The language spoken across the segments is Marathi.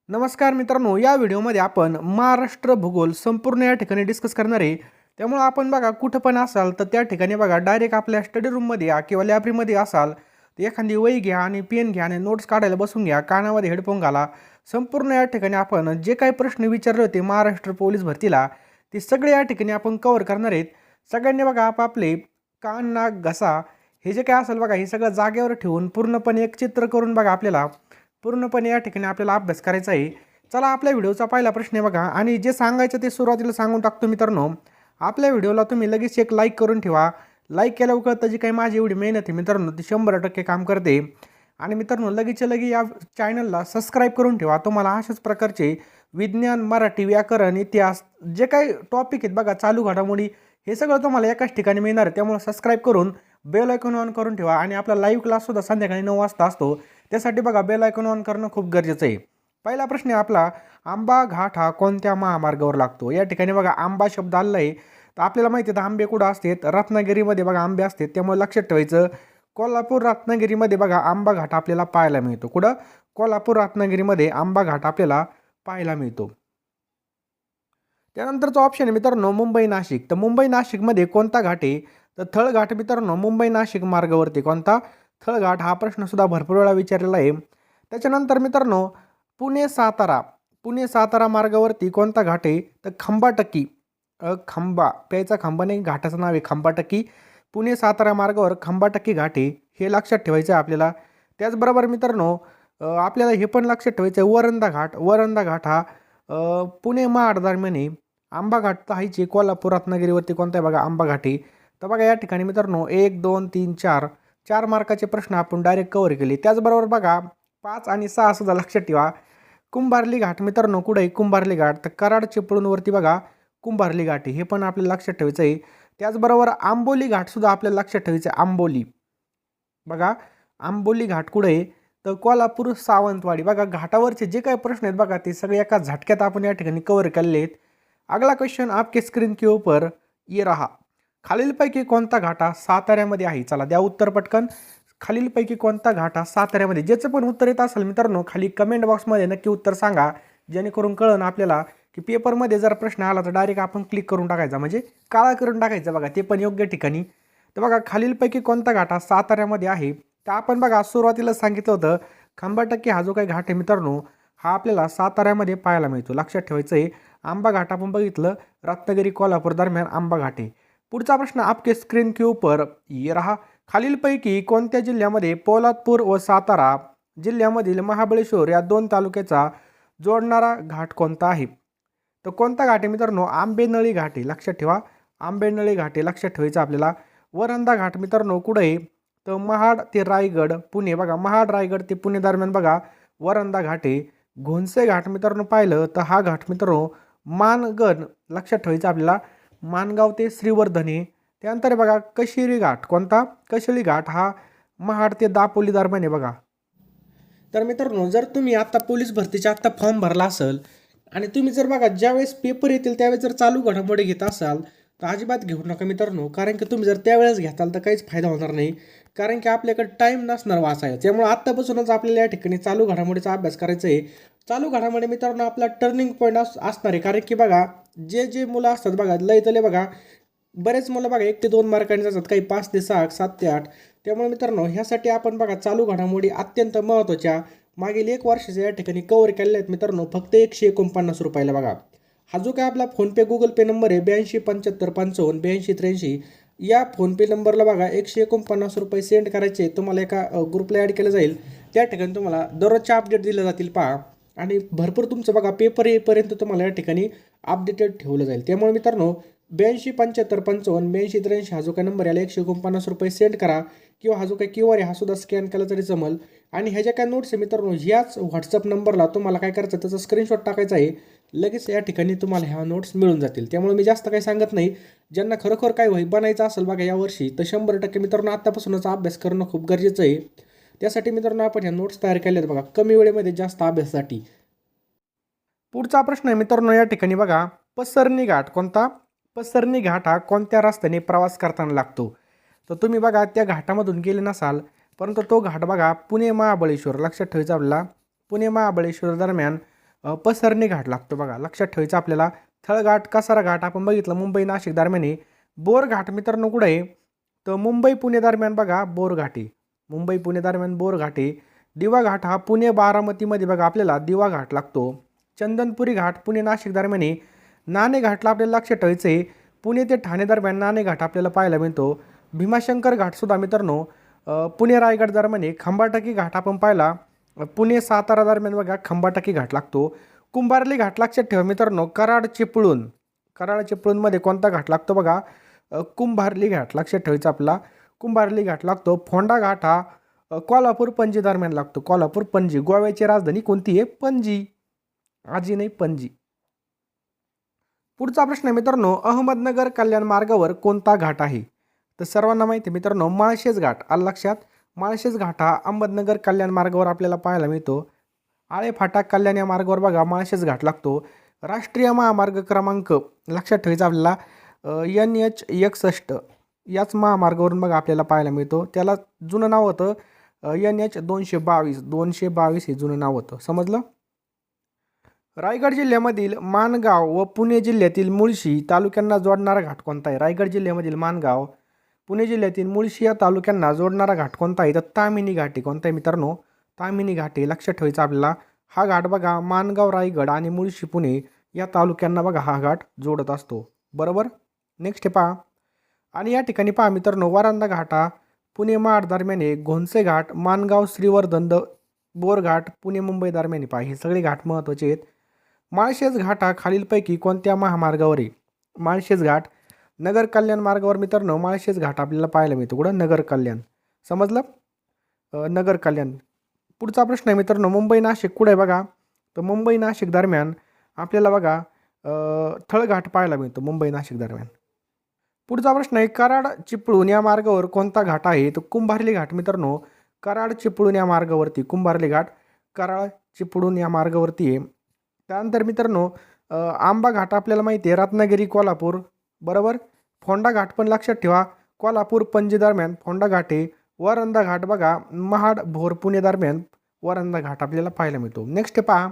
नमस्कार मित्रांनो, या व्हिडिओमध्ये आपण महाराष्ट्र भूगोल संपूर्ण या ठिकाणी डिस्कस करणार आहे. त्यामुळे आपण बघा कुठं पण असाल तर त्या ठिकाणी बघा डायरेक्ट आपल्या स्टडी रूममध्ये या किंवा लायब्ररीमध्ये असाल तर एखादी वही घ्या आणि पेन घ्या आणि नोट्स काढायला बसून घ्या, कानामध्ये हेडफोन घाला. संपूर्ण या ठिकाणी आपण जे काही प्रश्न विचारले होते महाराष्ट्र पोलीस भरतीला ते सगळे या ठिकाणी आपण कव्हर करणार आहेत. सगळ्यांनी बघा आपापले कान, नाक, घसा हे जे काय असेल बघा हे सगळं जागेवर ठेवून पूर्णपणे एक चित्र करून बघा आपल्याला पूर्णपणे या ठिकाणी आपल्याला अभ्यास करायचा आहे. चला आपल्या व्हिडिओचा पहिला प्रश्न आहे बघा, आणि जे सांगायचं ते सुरुवातीला सांगून टाकतो मित्रांनो. आपल्या व्हिडिओला तुम्ही लगेच एक लाईक करून ठेवा. लाईक केल्यावर कळतं जी काही माझी एवढी मेहनत आहे मित्रांनो ती 100% काम करते. आणि मित्रांनो लगेचच्या लगे या चॅनलला सबस्क्राईब करून ठेवा. तुम्हाला अशाच प्रकारचे विज्ञान, मराठी, व्याकरण, इतिहास जे काही टॉपिक आहेत बघा, चालू घडामोडी, हे सगळं तुम्हाला एकाच ठिकाणी मिळणार आहे. त्यामुळे सबस्क्राईब करून बेल आयकॉन ऑन करून ठेवा. आणि आपला लाईव्ह क्लाससुद्धा संध्याकाळी 9 वाजता असतो, त्यासाठी बघा बेल आयकॉन ऑन करणं खूप गरजेचं आहे. पहिला प्रश्न आहे आपला, आंबा घाट हा कोणत्या महामार्गावर लागतो? या ठिकाणी बघा आंबा शब्द आलेला आहे. तर आपल्याला माहिती आहे आंबे कुठं असतात, रत्नागिरीमध्ये बघा आंबे असतात. त्यामुळे लक्षात ठेवायचं कोल्हापूर रत्नागिरीमध्ये बघा आंबा घाट आपल्याला पाहायला मिळतो. कुठं? कोल्हापूर रत्नागिरीमध्ये आंबा घाट आपल्याला पाहायला मिळतो. त्यानंतरचा ऑप्शन आहे मित्रांनो मुंबई नाशिक. तर मुंबई नाशिकमध्ये कोणता घाट आहे? तर थळघाट मित्रांनो मुंबई नाशिक मार्गावरती कोणता? थळघाट. हा प्रश्न सुद्धा भरपूर वेळा विचारलेला आहे. त्याच्यानंतर मित्रांनो पुणे सातारा मार्गावरती कोणता घाट आहे? तर खंबाटकी. खंबा प्यायचा खंबा नाही, घाटाचं नाव आहे खंबाटकी. पुणे सातारा मार्गावर खंबाटकी घाट आहे, हे लक्षात ठेवायचं आहे आपल्याला. त्याचबरोबर मित्रांनो आपल्याला हे पण लक्षात ठेवायचं आहे वरंदा घाट हा पुणे महाड दरम्यान आहे. आंबा घाट तर आहेच आहे, कोल्हापूर रत्नागिरीवरती कोणता आहे बघा आंबा घाट आहे. तर बघा या ठिकाणी मित्रांनो 1 2 3 4 मार्काचे प्रश्न आपण डायरेक्ट कव्हर केले. त्याचबरोबर बघा 5 आणि 6 सुद्धा लक्षात ठेवा. कुंभारली घाट मित्रांनो कुठे आहे? कुंभारली घाट तर कराड चिपळूणवरती बघा कुंभारली घाट आहे, हे पण आपल्याला लक्षात ठेवायचं आहे. त्याचबरोबर आंबोली घाट सुद्धा आपल्याला लक्षात ठेवायचं आहे. आंबोली बघा आंबोली घाट कुठे आहे? तर कोल्हापूर सावंतवाडी. बघा घाटावरचे जे काही प्रश्न आहेत बघा ते सगळे एका झटक्यात आपण या ठिकाणी कव्हर केलेले आहेत. अगला क्वेश्चन आपके स्क्रीन के ऊपर ये रहा. खालीलपैकी कोणता घाट हा साताऱ्यामध्ये आहे? चला द्या उत्तर पटकन. खालीलपैकी कोणता घाट हा साताऱ्यामध्ये? ज्याचं पण उत्तर येत असेल मित्रांनो खाली कमेंट बॉक्समध्ये नक्की उत्तर सांगा, जेणेकरून कळन आपल्याला की पेपरमध्ये जर प्रश्न आला तर डायरेक्ट आपण क्लिक करून टाकायचा, म्हणजे काळा करून टाकायचा बघा, ते पण योग्य ठिकाणी. तर बघा खालीलपैकी कोणता घाट हा साताऱ्यामध्ये आहे? तर आपण बघा सुरुवातीला सांगितलं होतं खंबाटकी हा जो काही घाट आहे मित्रांनो हा आपल्याला साताऱ्यामध्ये पाहायला मिळतो. लक्षात ठेवायचं आहे. आंबा घाट आपण बघितलं रत्नागिरी कोल्हापूर दरम्यान आंबा घाट आहे. पुढचा प्रश्न आपके स्क्रीन के ऊपर ये रहा. खालीलपैकी कोणत्या जिल्ह्यामध्ये पोलादपूर व सातारा जिल्ह्यामधील महाबळेश्वर या 2 तालुक्याचा जोडणारा घाट कोणता आहे? तर कोणता घाट आहे मित्रांनो? आंबेनळी घाट आहे. लक्षात ठेवा आंबेनळी घाट आहे, लक्षात ठेवायचं आपल्याला. वरंदा घाट मित्रांनो कुठं आहे? तर महाड ते रायगड पुणे. बघा महाड रायगड ते पुणे दरम्यान बघा वरंदा घाट आहे. घोणसे घाट मित्रांनो पाहिलं तर हा घाट मित्रांनो मानगड, लक्षात ठेवायचं आपल्याला. मानगाव ते श्रीवर्धन आहे. त्यानंतर बघा कशिरी घाट कोणता? कशिरी घाट हा महाड ते दापोली दरम्यान आहे बघा. तर मित्रांनो जर तुम्ही आता पोलीस भरतीचा आत्ता फॉर्म भरला असेल आणि तुम्ही जर बघा ज्यावेळेस पेपर येतील त्यावेळेस जर चालू घडामोडी घेत असाल तर अजिबात घेऊ नका मित्रांनो, कारण की तुम्ही जर त्यावेळेस घेताल तर काहीच फायदा होणार नाही, कारण की आपल्याकडे टाईम नसणार वाचायला. त्यामुळे आत्तापासूनच आपल्याला या ठिकाणी चालू घडामोडीचा अभ्यास करायचा आहे. चालू घडामोडी मित्रांनो आपला टर्निंग पॉईंट असणार आहे, कारण की बघा जे मुलं असतात बघा लय बघा बरेच मुलं बघा 1 ते 2 मार्कांनी जातात, काही 5 ते 6 7 ते 8. त्यामुळे मित्रांनो ह्यासाठी आपण बघा चालू घडामोडी अत्यंत महत्त्वाच्या मागील 1 वर्षाच्या या ठिकाणी कव्हर केलेल्या आहेत मित्रांनो, फक्त 149 रुपयाला बघा. हा जो काय आपला फोनपे गुगल पे नंबर आहे 8275558283, या फोनपे नंबरला बघा 149 रुपये सेंड करायचे. तुम्हाला एका ग्रुपला ॲड केलं जाईल, त्या ठिकाणी तुम्हाला दररोजच्या अपडेट दिले जातील पहा, आणि भरपूर तुमचं बघा पेपर येईपर्यंत तुम्हाला या ठिकाणी अपडेटेड ठेवलं जाईल. त्यामुळे मित्रांनो 8275558283 हा जो काही नंबर याला 149 रुपये सेंड करा, किंवा हा जो काही QR आहे हा सुद्धा स्कॅन केला तरी जमल. आणि ह्या ज्या काय नोट्स आहे मित्रांनो ह्याच व्हॉट्सअप नंबरला तुम्हाला काय करायचं त्याचा स्क्रीनशॉट टाकायचा आहे, लगेच या ठिकाणी तुम्हाला ह्या नोट्स मिळून जातील. त्यामुळे मी जास्त काही सांगत नाही. ज्यांना खरोखर काय वही बनायचं असेल बघा यावर्षी तर 100% मित्रांनो आत्तापासूनच अभ्यास करणं खूप गरजेचं आहे. त्यासाठी मित्रांनो आपण ह्या नोट्स तयार केल्या आहेत बघा कमी वेळेमध्ये जास्त अभ्यासासाठी. पुढचा प्रश्न आहे मित्रांनो या ठिकाणी बघा पसरणी घाट कोणता? पसरणी घाट हा कोणत्या रस्त्याने प्रवास करताना लागतो? तर तुम्ही बघा त्या घाटामधून गेले नसाल, परंतु तो घाट बघा पुणे महाबळेश्वर, लक्षात ठेवायचं आपल्याला. पुणे महाबळेश्वर दरम्यान पसरणी घाट लागतो बघा. लक्षात ठेवायचं आपल्याला. थळघाट, कसारा घाट आपण बघितलं मुंबई नाशिक दरम्यान आहे. बोर घाट मित्रांनो कुठे आहे, तर मुंबई पुणे दरम्यान बघा बोर घाट आहे. मुंबई पुणे दरम्यान बोर घाट आहे. दिवा घाट हा पुणे बारामतीमध्ये बघा आपल्याला दिवा घाट लागतो. चंदनपुरी घाट पुणे नाशिक दरम्यान आहे. नाणे घाटला आपल्याला लक्षात ठेवायचं आहे, पुणे ते ठाणे दरम्यान नाणे घाट आपल्याला पाहायला मिळतो. भीमाशंकर घाटसुद्धा मित्रांनो पुणे रायगड दरम्यान आहे. खंबाटकी घाट आपण पाहिला पुणे सातारा दरम्यान बघा खंबाटकी घाट लागतो. कुंभारली घाट लक्षात ठेवा मित्रांनो कराड चिपळूणमध्ये कोणता घाट लागतो बघा, कुंभारली घाट लक्षात ठेवायचा आपला. कुंभारली घाट लागतो. फोंडा घाट हा कोल्हापूर पणजी दरम्यान लागतो. कोल्हापूर पणजी. गोव्याची राजधानी कोणती आहे, पणजी. आजी नाही पणजी. पुढचा प्रश्न आहे मित्रांनो, अहमदनगर कल्याण मार्गावर कोणता घाट आहे, तर सर्वांना माहिती आहे मित्रांनो माळशेज घाट. आलं लक्षात. माळशेज घाट हा अहमदनगर कल्याण मार्गावर आपल्याला पाहायला मिळतो. आळे फाटा कल्याण या मार्गावर बघा माळशेज घाट लागतो. राष्ट्रीय महामार्ग क्रमांक लक्षात ठेवायचा आपल्याला NH61 याच महामार्गावरून बघा आपल्याला पाहायला मिळतो. त्याला जुनं नाव होतं NH222 हे जुनं नाव होतं. समजलं. रायगड जिल्ह्यामधील माणगाव व पुणे जिल्ह्यातील मुळशी तालुक्यांना जोडणारा घाट कोणता आहे. रायगड जिल्ह्यामधील माणगाव, पुणे जिल्ह्यातील मुळशी या तालुक्यांना जोडणारा घाट कोणता आहे, तर ताम्हिणी घाट आहे. कोणता आहे मित्रांनो, ताम्हिणी घाट आहे. लक्षात ठेवायचं आपल्याला. हा घाट बघा माणगाव रायगड आणि मुळशी पुणे या तालुक्यांना बघा हा घाट जोडत असतो. बरोबर. नेक्स्ट पहा. आणि या ठिकाणी पहा मित्रांनो वारांदा घाट हा पुणे महाड दरम्यान आहे. घोणसे घाट माणगाव श्रीवर्धन बोरघाट पुणे मुंबई दरम्यान पहा. हे सगळे घाट महत्त्वाचे आहेत. माळशेज घाट हा खालीलपैकी कोणत्या महामार्गावर आहे. माळशेज घाट नगर कल्याण मार्गावर मित्रांनो माळशेज घाट आपल्याला पाहायला मिळतो. कुठं, नगर कल्याण. समजलं. नगर कल्याण. पुढचा प्रश्न आहे मित्रांनो, मुंबई नाशिक कुठे आहे बघा, तर मुंबई नाशिक दरम्यान आपल्याला बघा थळघाट पाहायला मिळतो मुंबई नाशिक दरम्यान. पुढचा प्रश्न आहे, कराड चिपळूण या मार्गावर कोणता घाट आहे, तर कुंभारली घाट मित्रांनो. कराड चिपळूण या मार्गावरती कुंभारली घाट कराड चिपळूण या मार्गावरती आहे. त्यानंतर मित्रांनो आंबा घाट आपल्याला माहिती आहे रत्नागिरी कोल्हापूर. बरोबर. फोंडा घाट पण लक्षात ठेवा कोल्हापूर पणजी दरम्यान फोंडा घाट आहे. वरंदा घाट बघा महाड भोर पुणे दरम्यान वरंदा घाट आपल्याला पाहायला मिळतो. नेक्स्ट पहा.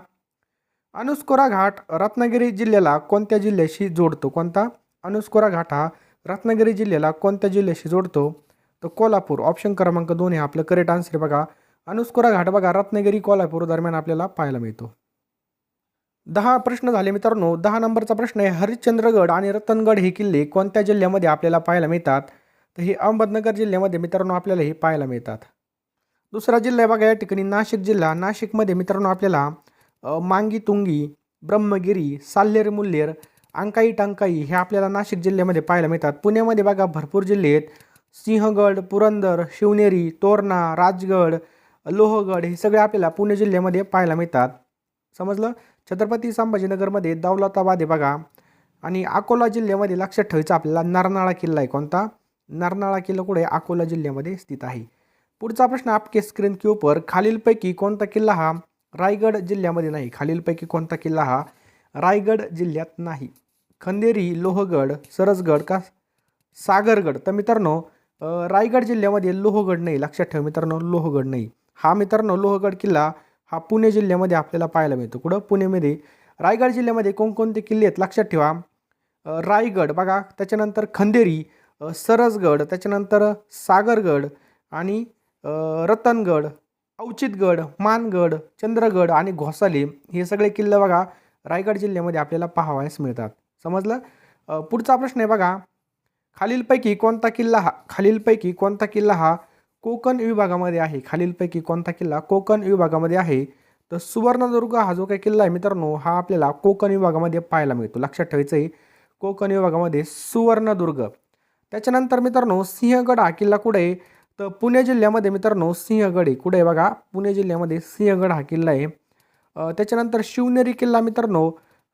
अनुस्कोरा घाट रत्नागिरी जिल्ह्याला कोणत्या जिल्ह्याशी जोडतो. कोणता. अनुस्कोरा घाट हा रत्नागिरी जिल्ह्याला कोणत्या जिल्ह्याशी जोडतो, तर कोल्हापूर. ऑप्शन क्रमांक 2 हे आपलं करेक्ट आन्सर बघा. अनुस्कोरा घाट बघा रत्नागिरी कोल्हापूर दरम्यान आपल्याला पाहायला मिळतो. 10 प्रश्न झाले मित्रांनो. 10 नंबरचा प्रश्न आहे, हरिश्चंद्रगड आणि रतनगड हे किल्ले कोणत्या जिल्ह्यामध्ये आपल्याला पाहायला मिळतात, तर हे अहमदनगर जिल्ह्यामध्ये मित्रांनो आपल्याला हे पाहायला मिळतात. दुसरा जिल्हा आहे बघा या ठिकाणी नाशिक जिल्हा. नाशिकमध्ये मित्रांनो आपल्याला मांगी तुंगी, ब्रह्मगिरी, साल्हेर मुल्हेर, अंकाई टंकाई हे आपल्याला नाशिक जिल्ह्यामध्ये पाहायला मिळतात. पुण्यामध्ये बघा भरपूर जिल्हे आहेत. सिंहगड, पुरंदर, शिवनेरी, तोरणा, राजगड, लोहगड हे सगळे आपल्याला पुणे जिल्ह्यामध्ये पाहायला मिळतात. समजलं. छत्रपती संभाजीनगरमध्ये दौलताबाद आहे बघा. आणि अकोला जिल्ह्यामध्ये लक्षात ठेवायचं आपल्याला नरनाळा किल्ला आहे. कोणता. नरनाळा किल्ला कुठे, अकोला जिल्ह्यामध्ये स्थित आहे. पुढचा प्रश्न आपके स्क्रीन के ऊपर खालीलपैकी कोणता किल्ला हा रायगड जिल्ह्यामध्ये नाही. खालीलपैकी कोणता किल्ला हा रायगड जिल्ह्यात नाही. खंदेरी, लोहगड, सरसगड का सागरगड, तर मित्रांनो रायगड जिल्ह्यामध्ये लोहगड नाही. लक्षात ठेवा मित्रांनो लोहगड नाही. हा मित्रांनो लोहगड किल्ला हा पुणे जिल्ह्यामध्ये आपल्याला पाहायला मिळतो. कुठं, पुणेमध्ये. रायगड जिल्ह्यामध्ये कोणकोणते किल्ले आहेत लक्षात ठेवा. रायगड बघा, त्याच्यानंतर खंदेरी, सरसगड, त्याच्यानंतर सागरगड आणि रतनगड, औचितगड, मानगड, चंद्रगड आणि घोसाले हे सगळे किल्ले बघा रायगड जिल्ह्यामध्ये आपल्याला पाहावयास मिळतात. समजलं. पुढचा प्रश्न आहे बघा, खालीलपैकी कोणता किल्ला हा कोकण विभागामध्ये आहे. खालीलपैकी कोणता किल्ला कोकण विभागामध्ये आहे, तर सुवर्णदुर्ग हा जो काही किल्ला आहे मित्रांनो हा आपल्याला कोकण विभागामध्ये पाहायला मिळतो. लक्षात ठेवायचं आहे कोकण विभागामध्ये सुवर्णदुर्ग. त्याच्यानंतर मित्रांनो सिंहगड हा किल्ला कुठे आहे, तर पुणे जिल्ह्यामध्ये मित्रांनो सिंहगड आहे. कुठे आहे बघा, पुणे जिल्ह्यामध्ये सिंहगड हा किल्ला आहे. त्याच्यानंतर शिवनेरी किल्ला मित्रांनो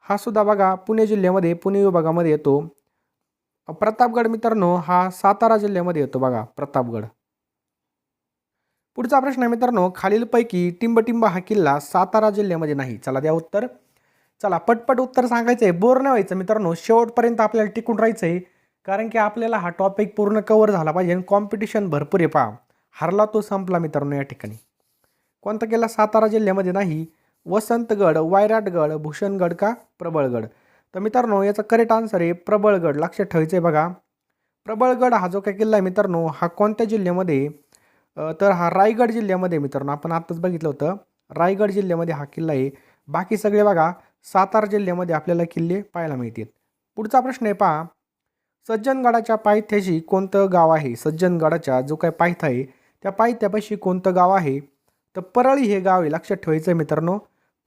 हा सुद्धा बघा पुणे जिल्ह्यामध्ये पुणे विभागामध्ये येतो. प्रतापगड मित्रांनो हा सातारा जिल्ह्यामध्ये येतो बघा प्रतापगड. पुढचा प्रश्न आहे मित्रांनो, खालीलपैकी टिंबटिंब हा किल्ला सातारा जिल्ह्यामध्ये नाही. चला द्या उत्तर. चला पटपट उत्तर सांगायचं आहे, बोर नाही व्हायचं मित्रांनो. शेवटपर्यंत आपल्याला टिकून राहायचं आहे, कारण की आपल्याला हा टॉपिक पूर्ण कव्हर झाला पाहिजे आणि कॉम्पिटिशन भरपूर आहे. पहा हरला तो संपला मित्रांनो. या ठिकाणी कोणता किल्ला सातारा जिल्ह्यामध्ये नाही. वसंतगड, वायराटगड, भूषणगड का प्रबळगड? तर मित्रांनो याचा करेक्ट आन्सर आहे प्रबळगड. लक्षात ठेवायचं आहे बघा. प्रबळगड हा जो काही किल्ला आहे मित्रांनो हा कोणत्या जिल्ह्यामध्ये तर हा रायगड जिल्ह्यामध्ये मित्रांनो आपण आत्ताच बघितलं होतं. रायगड जिल्ह्यामध्ये हा किल्ला आहे. बाकी सगळे बघा सातारा जिल्ह्यामध्ये आपल्याला किल्ले पाहायला मिळतील. पुढचा प्रश्न आहे पहा. सज्जनगडाच्या पायथ्याशी कोणतं गाव आहे? सज्जनगडाच्या जो काही पायथा आहे त्या पायथ्यापाशी कोणतं गाव आहे? तर परळी हे गाव आहे. लक्षात ठेवायचं आहे मित्रांनो.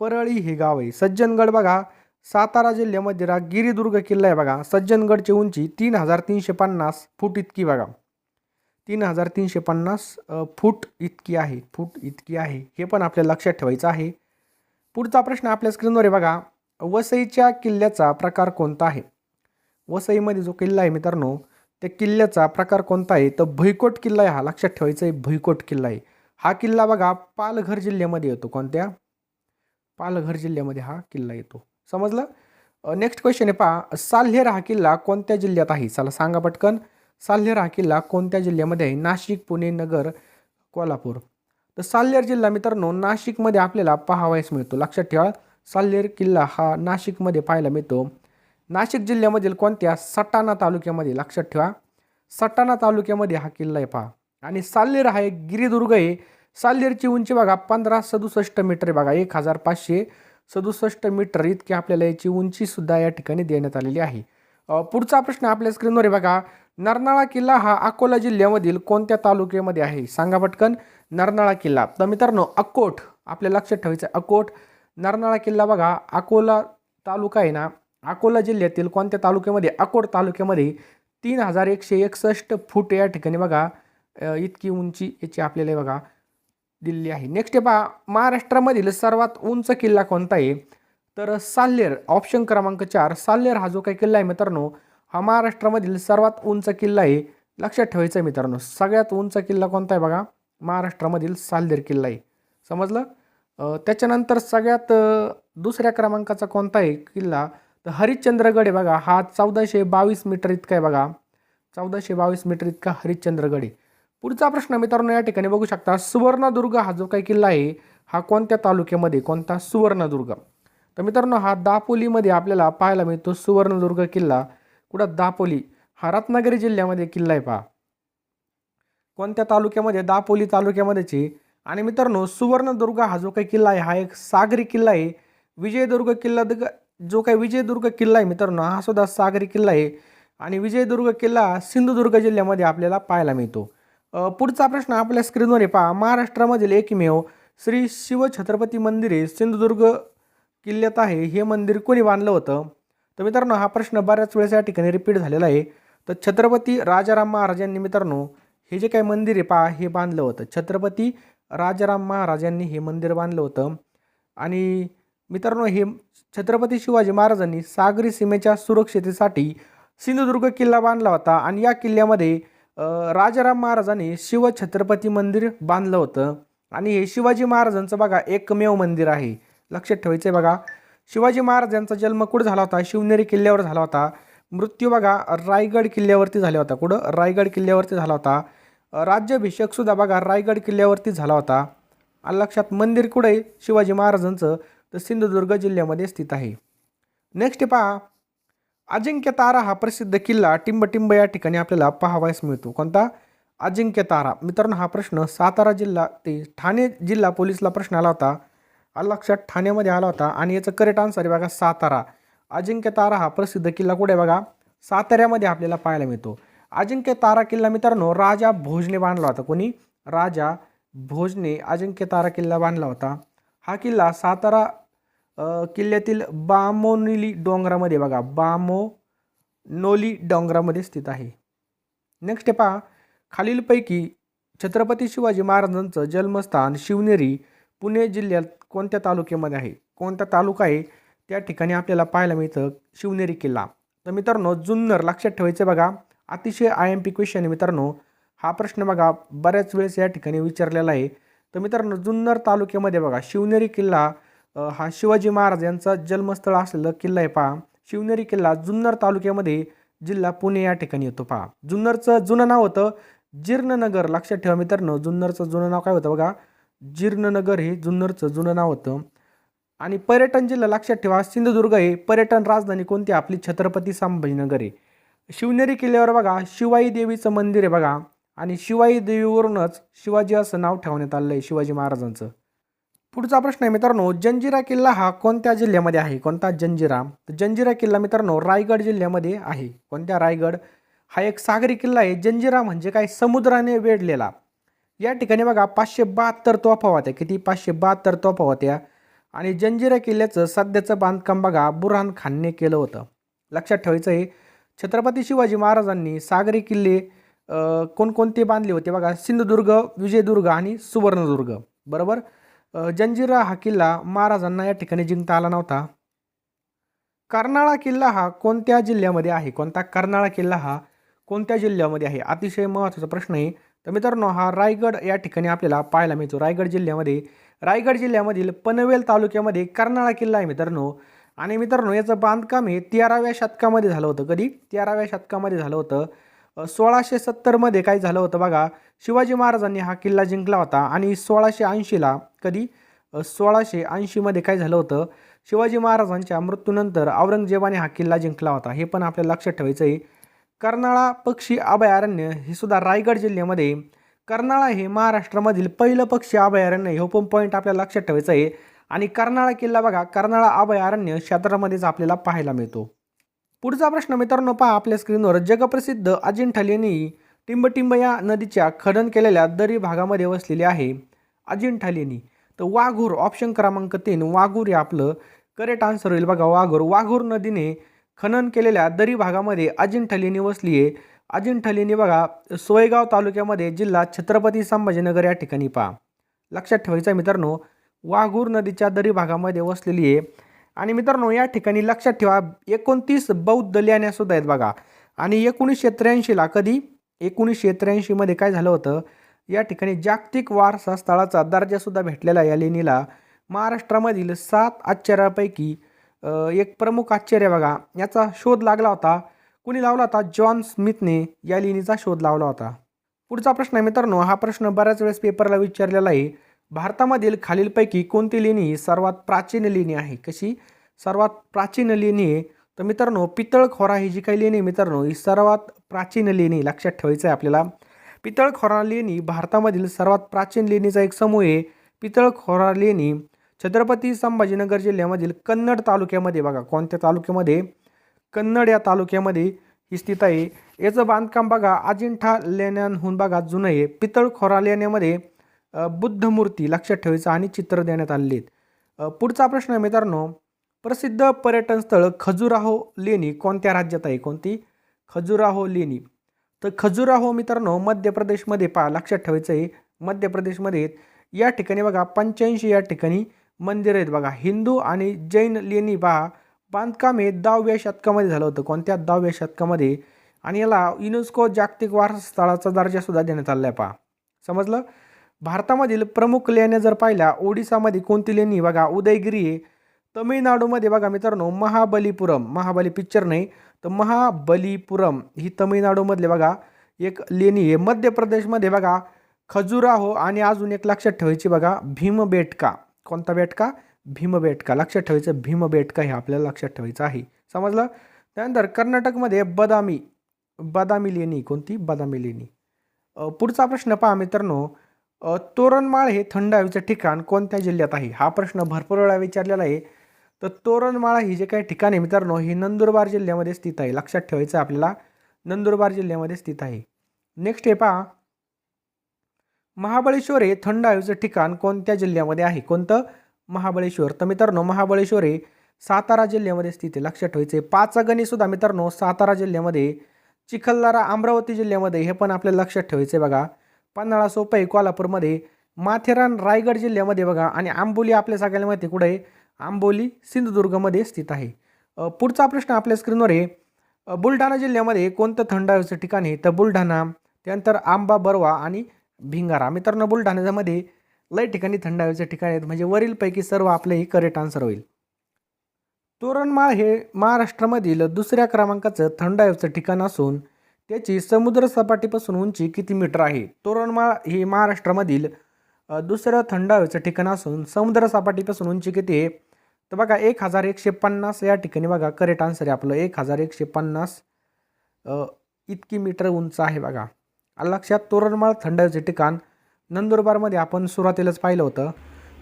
परळी हे गाव आहे. सज्जनगड बघा सातारा जिल्ह्यामध्ये गिरिदुर्ग किल्ला आहे बघा. सज्जनगडची उंची 3350 फूट इतकी बघा. 3350 फूट इतकी आहे. हे पण आपल्याला लक्षात ठेवायचं आहे. पुढचा प्रश्न आपल्या स्क्रीनवर आहे बघा. वसईच्या किल्ल्याचा प्रकार कोणता आहे? वसईमध्ये जो किल्ला आहे मित्रांनो त्या किल्ल्याचा प्रकार कोणता आहे? तर भुईकोट किल्ला आहे हा. लक्षात ठेवायचं आहे भुईकोट किल्ला आहे. हा किल्ला बघा पालघर जिल्ह्यामध्ये येतो. कोणत्या? पालघर जिल्ह्यामध्ये हा किल्ला येतो. समजलं? नेक्स्ट क्वेश्चन आहे पहा. साल्हेर हा किल्ला कोणत्या जिल्ह्यात आहे? चला सांगा पटकन. साल्हेर हा किल्ला कोणत्या जिल्ह्यामध्ये आहे? नाशिक, पुणे, नगर, कोल्हापूर. तर साल्हेर जिल्हा मित्रांनो नाशिकमध्ये आपल्याला पाहावयास मिळतो. लक्षात ठेवा साल्हेर किल्ला हा नाशिकमध्ये पाहायला मिळतो. नाशिक जिल्ह्यामधील कोणत्या? सटाणा तालुक्यामध्ये. लक्षात ठेवा सटाणा तालुक्यामध्ये हा किल्ला आहे पहा. आणि साल्हेर हा एक गिरिदुर्ग आहे. साल्हेरची उंची बघा 1567 मीटर आहे बघा. 1567 मीटर इतकी आपल्याला याची उंची सुद्धा या ठिकाणी देण्यात आलेली आहे. पुढचा प्रश्न आपल्या स्क्रीनवर आहे बघा. नरनाळा किल्ला हा अकोला जिल्ह्यामधील कोणत्या तालुक्यामध्ये आहे? सांगा पटकन. नरनाळा किल्ला तर मित्रांनो अकोट आपल्या लक्षात ठेवायचं आहे. अकोट नरनाळा किल्ला बघा अकोला तालुका आहे ना. अकोला जिल्ह्यातील कोणत्या तालुक्यामध्ये? अकोट तालुक्यामध्ये 3161 फूट या ठिकाणी बघा इतकी उंची याची आपल्याला बघा दिलेली आहे. नेक्स्ट आहे पहा. महाराष्ट्रामधील सर्वात उंच किल्ला कोणता आहे? तर साल्हेर. ऑप्शन क्रमांक 4 साल्हेर हा जो काही किल्ला आहे मित्रांनो हा महाराष्ट्रामधील सर्वात उंच किल्ला आहे. लक्षात ठेवायचं आहे मित्रांनो. सगळ्यात उंच किल्ला कोणता आहे बघा? महाराष्ट्रामधील साल्हेर किल्ला आहे. समजलं? त्याच्यानंतर सगळ्यात दुसऱ्या क्रमांकाचा कोणता आहे किल्ला? तर हरिश्चंद्रगड आहे बघा. हा 1422 मीटर इतका आहे बघा. 1422 मीटर इतका हरिश्चंद्रगड आहे. पुढचा प्रश्न मित्रांनो या ठिकाणी बघू शकता. सुवर्णदुर्ग हा जो काही किल्ला आहे हा कोणत्या तालुक्यामध्ये? कोणता? सुवर्णदुर्ग. तर मित्रांनो हा दापोलीमध्ये आपल्याला पाहायला मिळतो. सुवर्णदुर्ग किल्ला कुठं? दापोली. हा रत्नागिरी जिल्ह्यामध्ये किल्ला आहे पहा. कोणत्या तालुक्यामध्ये? दापोली तालुक्यामध्येच. आणि मित्रांनो सुवर्णदुर्ग हा जो काही किल्ला आहे हा एक सागरी किल्ला आहे. विजयदुर्ग किल्ला जो काही विजयदुर्ग किल्ला आहे मित्रांनो हा सुद्धा सागरी किल्ला आहे. आणि विजयदुर्ग किल्ला सिंधुदुर्ग जिल्ह्यामध्ये आपल्याला पाहायला मिळतो. पुढचा प्रश्न आपल्या स्क्रीनवर आहे पहा. महाराष्ट्रामधील एकमेव श्री शिवछत्रपती मंदिर आहे सिंधुदुर्ग किल्ल्यात आहे. हे मंदिर कोणी बांधलं होतं? तर मित्रांनो हा प्रश्न बऱ्याच वेळेस या ठिकाणी रिपीट झालेला आहे. तर छत्रपती राजाराम महाराजांनी मित्रांनो हे जे काही मंदिर आहे पहा हे बांधलं होतं. छत्रपती राजाराम महाराजांनी हे मंदिर बांधलं होतं. आणि मित्रांनो हे छत्रपती शिवाजी महाराजांनी सागरी सीमेच्या सुरक्षितेसाठी सिंधुदुर्ग किल्ला बांधला होता. आणि या किल्ल्यामध्ये राजाराम महाराजांनी शिवछत्रपती मंदिर बांधलं होतं. आणि हे शिवाजी महाराजांचं बघा एकमेव मंदिर आहे. लक्षात ठेवायचं आहे बघा. शिवाजी महाराजांचा जन्म कुठं झाला होता? शिवनेरी किल्ल्यावर झाला होता. मृत्यू बघा रायगड किल्ल्यावरती झाला होता. कुठं? रायगड किल्ल्यावरती झाला होता. राज्याभिषेक सुद्धा बघा रायगड किल्ल्यावरती झाला होता. आणि लक्षात मंदिर कुठं आहे शिवाजी महाराजांचं? तर सिंधुदुर्ग जिल्ह्यामध्ये स्थित आहे. नेक्स्ट पहा. अजिंक्य तारा हा प्रसिद्ध किल्ला टिंबटिंब या ठिकाणी आपल्याला पाहावयास मिळतो. कोणता? अजिंक्य तारा. मित्रांनो हा प्रश्न सातारा जिल्हा ते ठाणे जिल्हा पोलीसला प्रश्न आला होता. लक्षात ठाण्यामध्ये आला होता. आणि याचं करेक्ट आन्सर आहे बघा सातारा. अजिंक्य तारा हा प्रसिद्ध किल्ला कुठे बघा? साताऱ्यामध्ये आपल्याला पाहायला मिळतो. अजिंक्य तारा किल्ला मित्रांनो राजा भोजने बांधला होता. कोणी? राजा भोजने अजिंक्य तारा किल्ला बांधला होता. हा किल्ला सातारा किल्ल्यातील बामोनोली डोंगरामध्ये बघा बामोनोली डोंगरामध्ये स्थित आहे. नेक्स्ट पहा. खालीलपैकी छत्रपती शिवाजी महाराजांचं जन्मस्थान शिवनेरी पुणे जिल्ह्यात कोणत्या तालुक्यामध्ये आहे? कोणता तालुका आहे त्या ठिकाणी आपल्याला पाहायला मिळतं शिवनेरी किल्ला? तर मित्रांनो जुन्नर. लक्षात ठेवायचं बघा. अतिशय IMP क्वेश्चन आहे मित्रांनो. हा प्रश्न बघा बऱ्याच वेळेस या ठिकाणी विचारलेला आहे. तर मित्रांनो जुन्नर तालुक्यामध्ये बघा शिवनेरी किल्ला हा शिवाजी महाराज यांचा जन्मस्थळ असलेला किल्ला आहे पहा. शिवनेरी किल्ला जुन्नर तालुक्यामध्ये जिल्हा पुणे या ठिकाणी येतो पहा. जुन्नरचं जुनं नाव होतं जीर्णनगर. लक्षात ठेवा मित्रांनो जुन्नरचं जुनं नाव काय होतं बघा? जीर्णनगर हे जुन्नरचं जुनं नाव होतं. आणि पर्यटन जिल्हा लक्षात ठेवा सिंधुदुर्ग आहे. पर्यटन राजधानी कोणती आपली छत्रपती संभाजीनगर आहे. शिवनेरी किल्ल्यावर बघा शिवाई देवीचं मंदिर आहे बघा आणि शिवाई देवीवरूनच शिवाजी असं नाव ठेवण्यात आलं आहे शिवाजी महाराजांचं. पुढचा प्रश्न आहे मित्रांनो, जंजिरा किल्ला हा कोणत्या जिल्ह्यामध्ये आहे? कोणता? जंजिरा. तर जंजिरा किल्ला मित्रांनो रायगड जिल्ह्यामध्ये आहे. कोणत्या? रायगड. हा एक सागरी किल्ला आहे. जंजिरा म्हणजे काय? समुद्राने वेढलेला. या ठिकाणी बघा 572 तोफा होत्या. किती? 572 तोफा होत्या. आणि जंजिरा किल्ल्याचं सध्याचं बांधकाम बघा बुरहान खानने केलं होतं. लक्षात ठेवायचं आहे. छत्रपती शिवाजी महाराजांनी सागरी किल्ले कोणकोणते बांधले होते बघा? सिंधुदुर्ग, विजयदुर्ग आणि सुवर्णदुर्ग. बरोबर. जंजिरा हा किल्ला महाराजांना या ठिकाणी जिंकता आला नव्हता. कर्नाळा किल्ला हा कोणत्या जिल्ह्यामध्ये आहे? कोणता? कर्नाळा किल्ला हा कोणत्या जिल्ह्यामध्ये आहे? अतिशय महत्त्वाचा प्रश्न आहे. तर मित्रांनो हा रायगड या ठिकाणी आपल्याला पाहायला मिळतो. रायगड जिल्ह्यामध्ये, रायगड जिल्ह्यामधील पनवेल तालुक्यामध्ये कर्नाळा किल्ला आहे मित्रांनो. आणि मित्रांनो याचं बांधकाम हे 13व्या शतकामध्ये झालं होतं. कधी? 13व्या शतकामध्ये झालं होतं. 1670मध्ये काय झालं होतं बघा, शिवाजी महाराजांनी हा किल्ला जिंकला होता. आणि 1680ला कधी? 1680मध्ये काय झालं होतं, शिवाजी महाराजांच्या मृत्यूनंतर औरंगजेबाने हा किल्ला जिंकला होता. हे पण आपल्याला लक्षात ठेवायचं आहे. कर्नाळा पक्षी अभयारण्य हे सुद्धा रायगड जिल्ह्यामध्ये. कर्नाळा हे महाराष्ट्रामधील पहिलं पक्षी अभयारण्य. हे पण पॉईंट आपल्याला लक्षात ठेवायचं आहे. आणि कर्नाळा किल्ला बघा कर्नाळा अभयारण्य क्षेत्रामध्येच आपल्याला पाहायला मिळतो. पुढचा प्रश्न मित्रांनो पहा आपल्या स्क्रीनवर, जगप्रसिद्ध अजिंठा लेणी टिंबटिंब या नदीच्या खनन केलेल्या दरी भागामध्ये वसलेली आहे. अजिंठा लेणी. तर वाघूर, ऑप्शन क्रमांक 3 वाघूर हे आपलं करेक्ट आन्सर होईल बघा. वाघूर. वाघूर नदीने खनन केलेल्या दरी भागामध्ये अजिंठा लेणी वसली आहे. अजिंठा लेणी बघा सोयगाव तालुक्यामध्ये, जिल्हा छत्रपती संभाजीनगर या ठिकाणी पहा. लक्षात ठेवायचं आहे मित्रांनो, वाघूर नदीच्या दरी भागामध्ये वसलेली आहे. आणि मित्रांनो या ठिकाणी लक्षात ठेवा 29 बौद्ध लेण्या सुद्धा आहेत बघा. आणि 1983ला कधी? 1983मध्ये काय झालं होतं, या ठिकाणी जागतिक वारसा स्थळाचा दर्जा सुद्धा भेटलेला या लेणीला. महाराष्ट्रामधील 7 आश्चर्यापैकी एक प्रमुख आश्चर्य बघा, याचा शोध लागला होता. कुणी लावला होता? जॉन स्मिथने या लेणीचा शोध लावला होता. पुढचा प्रश्न आहे मित्रांनो, हा प्रश्न बऱ्याच वेळेस पेपरला विचारलेला आहे. भारतामधील खालीलपैकी कोणती लेणी सर्वात प्राचीन लेणी आहे? कशी? सर्वात प्राचीन लेणी आहे. तर मित्रांनो पितळखोरा ही जी काही लेणी मित्रांनो ही सर्वात प्राचीन लेणी. लक्षात ठेवायचं आहे आपल्याला. पितळखोरा लेणी भारतामधील सर्वात प्राचीन लेणीचा एक समूह आहे. पितळखोरा लेणी छत्रपती संभाजीनगर जिल्ह्यामधील कन्नड तालुक्यामध्ये बघा. कोणत्या तालुक्यामध्ये? कन्नड या तालुक्यामध्ये ही स्थित आहे. याचं बांधकाम बघा अजिंठा लेण्यांहून बघा जुनं आहे. पितळखोरा लेण्यामध्ये बुद्ध मूर्ती लक्षात ठेवायचं आणि चित्र देण्यात आलेली आहेत. पुढचा प्रश्न आहे मित्रांनो, प्रसिद्ध पर्यटन स्थळ खजुराहो लेणी कोणत्या राज्यात आहे? कोणती? खजुराहो लेणी. तर खजुराहो मित्रांनो मध्य प्रदेशमध्ये पहा. लक्षात ठेवायचं आहे मध्य प्रदेशमध्ये. या ठिकाणी बघा 85 या ठिकाणी मंदिर आहेत बघा. हिंदू आणि जैन लेणी पहा. बांधकाम हे 10व्या शतकामध्ये झालं होतं. कोणत्या? 10व्या शतकामध्ये. आणि याला युनेस्को जागतिक वारसा स्थळाचा दर्जा सुद्धा देण्यात आला आहे पहा. समजलं? भारतामधील प्रमुख लेण्या जर पाहिल्या, ओडिसामध्ये कोणती लेणी बघा? उदयगिरी आहे. तमिळनाडूमध्ये बघा मित्रांनो महाबलीपुरम. महाबली पिक्चर नाही तर महाबलीपुरम ही तमिळनाडूमधले बघा एक लेणी आहे. मध्य प्रदेशमध्ये बघा खजुराहो. आणि अजून एक लक्षात ठेवायची बघा भीमबेटका. कोणता बेटका? भीमबेटका. लक्षात ठेवायचं भीमबेटका हे आपल्याला लक्षात ठेवायचं आहे. समजलं? त्यानंतर कर्नाटकमध्ये बदामी लेणी. कोणती? बदामी लेणी. पुढचा प्रश्न पहा मित्रांनो, तोरणमाळ हे थंड हवेचं ठिकाण कोणत्या जिल्ह्यात आहे? हा प्रश्न भरपूर वेळा विचारलेला आहे. तर तोरणमाळ ही जे काही ठिकाण आहे मित्रांनो हे नंदुरबार जिल्ह्यामध्ये स्थित आहे. लक्षात ठेवायचं आपल्याला नंदुरबार जिल्ह्यामध्ये स्थित आहे. नेक्स्ट हे पहा, महाबळेश्वर हे थंड हवेचं ठिकाण कोणत्या जिल्ह्यामध्ये आहे? कोणतं? महाबळेश्वर. तर मित्रांनो महाबळेश्वर हे सातारा जिल्ह्यामध्ये स्थित आहे. लक्षात ठेवायचं आहे. पाचगणी सुद्धा मित्रांनो सातारा जिल्ह्यामध्ये. चिखलदरा अमरावती जिल्ह्यामध्ये. हे पण आपल्याला लक्षात ठेवायचं आहे बघा. पन्हाळा सोपई कोल्हापूरमध्ये. माथेरान रायगड जिल्ह्यामध्ये बघा. आणि आंबोली आपल्या सगळ्यांना माहिती कुठे आहे? आंबोली सिंधुदुर्गमध्ये स्थित आहे. पुढचा प्रश्न आपल्या स्क्रीनवर आहे, बुलढाणा जिल्ह्यामध्ये कोणतं थंड हवेचं ठिकाण आहे? तर बुलढाणा. त्यानंतर आंबा बरवा आणि भिंगारा. मित्रांनो बुलढाण्यामध्ये लय ठिकाणी थंड हवेचे ठिकाण आहेत. म्हणजे वरीलपैकी सर्व आपले ही करेक्ट आन्सर होईल. तोरणमाळ हे महाराष्ट्रामधील दुसऱ्या क्रमांकाचं थंड हवेचं ठिकाण असून त्याची समुद्र सपाटीपासून उंची किती मीटर आहे? तोरणमाळ हे महाराष्ट्रामधील दुसरं थंड हवेचं ठिकाण असून समुद्र सपाटीपासून उंची किती आहे? तर बघा 1150 या ठिकाणी बघा करेक्ट आन्सर आहे आपलं 1150 इतकी मीटर उंच आहे बघा. आलं लक्षात. तोरणमाळ थंड हवेचे ठिकाण नंदुरबारमध्ये आपण सुरुवातीलाच पाहिलं होतं.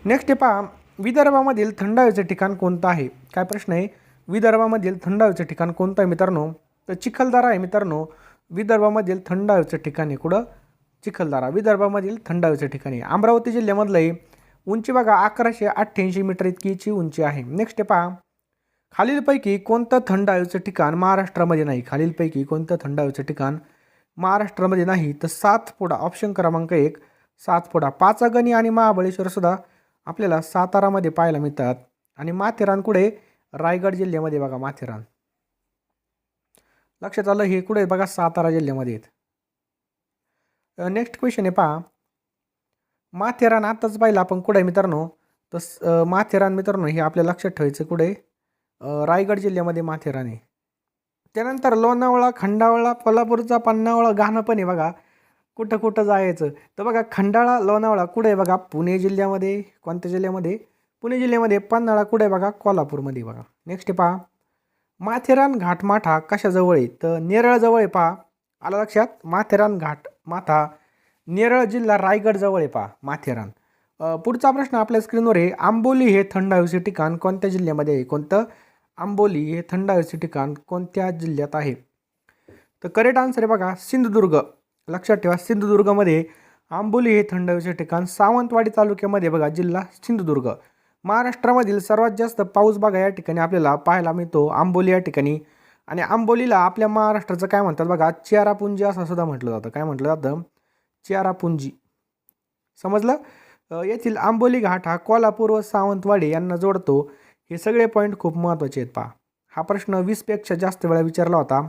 नेक्स्ट पहा, विदर्भामधील थंड हवेचे ठिकाण कोणतं आहे? काय प्रश्न आहे? विदर्भामधील थंड हवेचे ठिकाण कोणतं आहे मित्रांनो? तर चिखलदरा आहे मित्रांनो. विदर्भामधील थंड हवेचे ठिकाण आहे कुठं? चिखलदरा विदर्भामधील थंड हवेचे ठिकाण आहे. अमरावती जिल्ह्यामधलं आहे. उंची बघा 1188 मीटर इतकीची उंची आहे. नेक्स्ट पहा, खालीलपैकी कोणतं थंड हवेचं ठिकाण महाराष्ट्रामध्ये नाही? खालीलपैकी कोणतं थंड हवेचं ठिकाण महाराष्ट्रामध्ये नाही? तर सातपुडा. ऑप्शन क्रमांक 1 सातपुडा. पाचगणी आणि महाबळेश्वर सुद्धा आपल्याला सातारामध्ये पाहायला मिळतात. आणि माथेरान कुठे? रायगड जिल्ह्यामध्ये बघा माथेरान. लक्षात आलं. हे कुठे बघा? सातारा जिल्ह्यामध्ये आहेत. नेक्स्ट क्वेश्चन आहे पहा, माथेरान आताच पाहिलं आपण कुठे आहे मित्रांनो? तर माथेरान मित्रांनो हे आपल्या लक्षात ठेवायचं कुठे? रायगड जिल्ह्यामध्ये माथेरान आहे. त्यानंतर लोणावळा, खंडाळा, कोल्हापूरचा पन्हाळा गाणं पण आहे बघा. कुठं कुठं जायचं? तर बघा खंडाळा लोणावळा कुठे आहे बघा? पुणे जिल्ह्यामध्ये. कोणत्या जिल्ह्यामध्ये? पुणे जिल्ह्यामध्ये. पन्हाळा कुठे आहे बघा? कोल्हापूरमध्ये बघा. नेक्स्ट पहा, माथेरान घाटमाथा कशाजवळ आहे? तर नेरळजवळ आहे पहा. आलं लक्षात. माथेरान घाटमाथा नेरळ जिल्हा रायगड जवळ आहे पहा माथेरान. पुढचा प्रश्न आपल्या स्क्रीनवर आहे, आंबोली हे थंड हवेचे ठिकाण कोणत्या जिल्ह्यामध्ये आहे? कोणतं? आंबोली हे थंड हवेचे ठिकाण कोणत्या जिल्ह्यात आहे? तर करेक्ट आन्सर आहे बघा सिंधुदुर्ग. लक्षात ठेवा, सिंधुदुर्गमध्ये आंबोली हे थंड हवेचे ठिकाण. सावंतवाडी तालुक्यामध्ये बघा जिल्हा सिंधुदुर्ग. महाराष्ट्रामधील सर्वात जास्त पाऊस बघा या ठिकाणी आपल्याला पाहायला मिळतो आंबोली या ठिकाणी. आणि आंबोलीला आपल्या महाराष्ट्राचं काय म्हणतात बघा? चेरापुंजी असं सुद्धा म्हटलं जातं. काय म्हटलं जातं? चेरापुंजी. समजलं? येथील आंबोली घाट हा कोल्हापूर व सावंतवाडी यांना जोडतो. हे सगळे पॉईंट खूप महत्त्वाचे आहेत पहा. हा प्रश्न 20पेक्षा जास्त वेळा विचारला होता.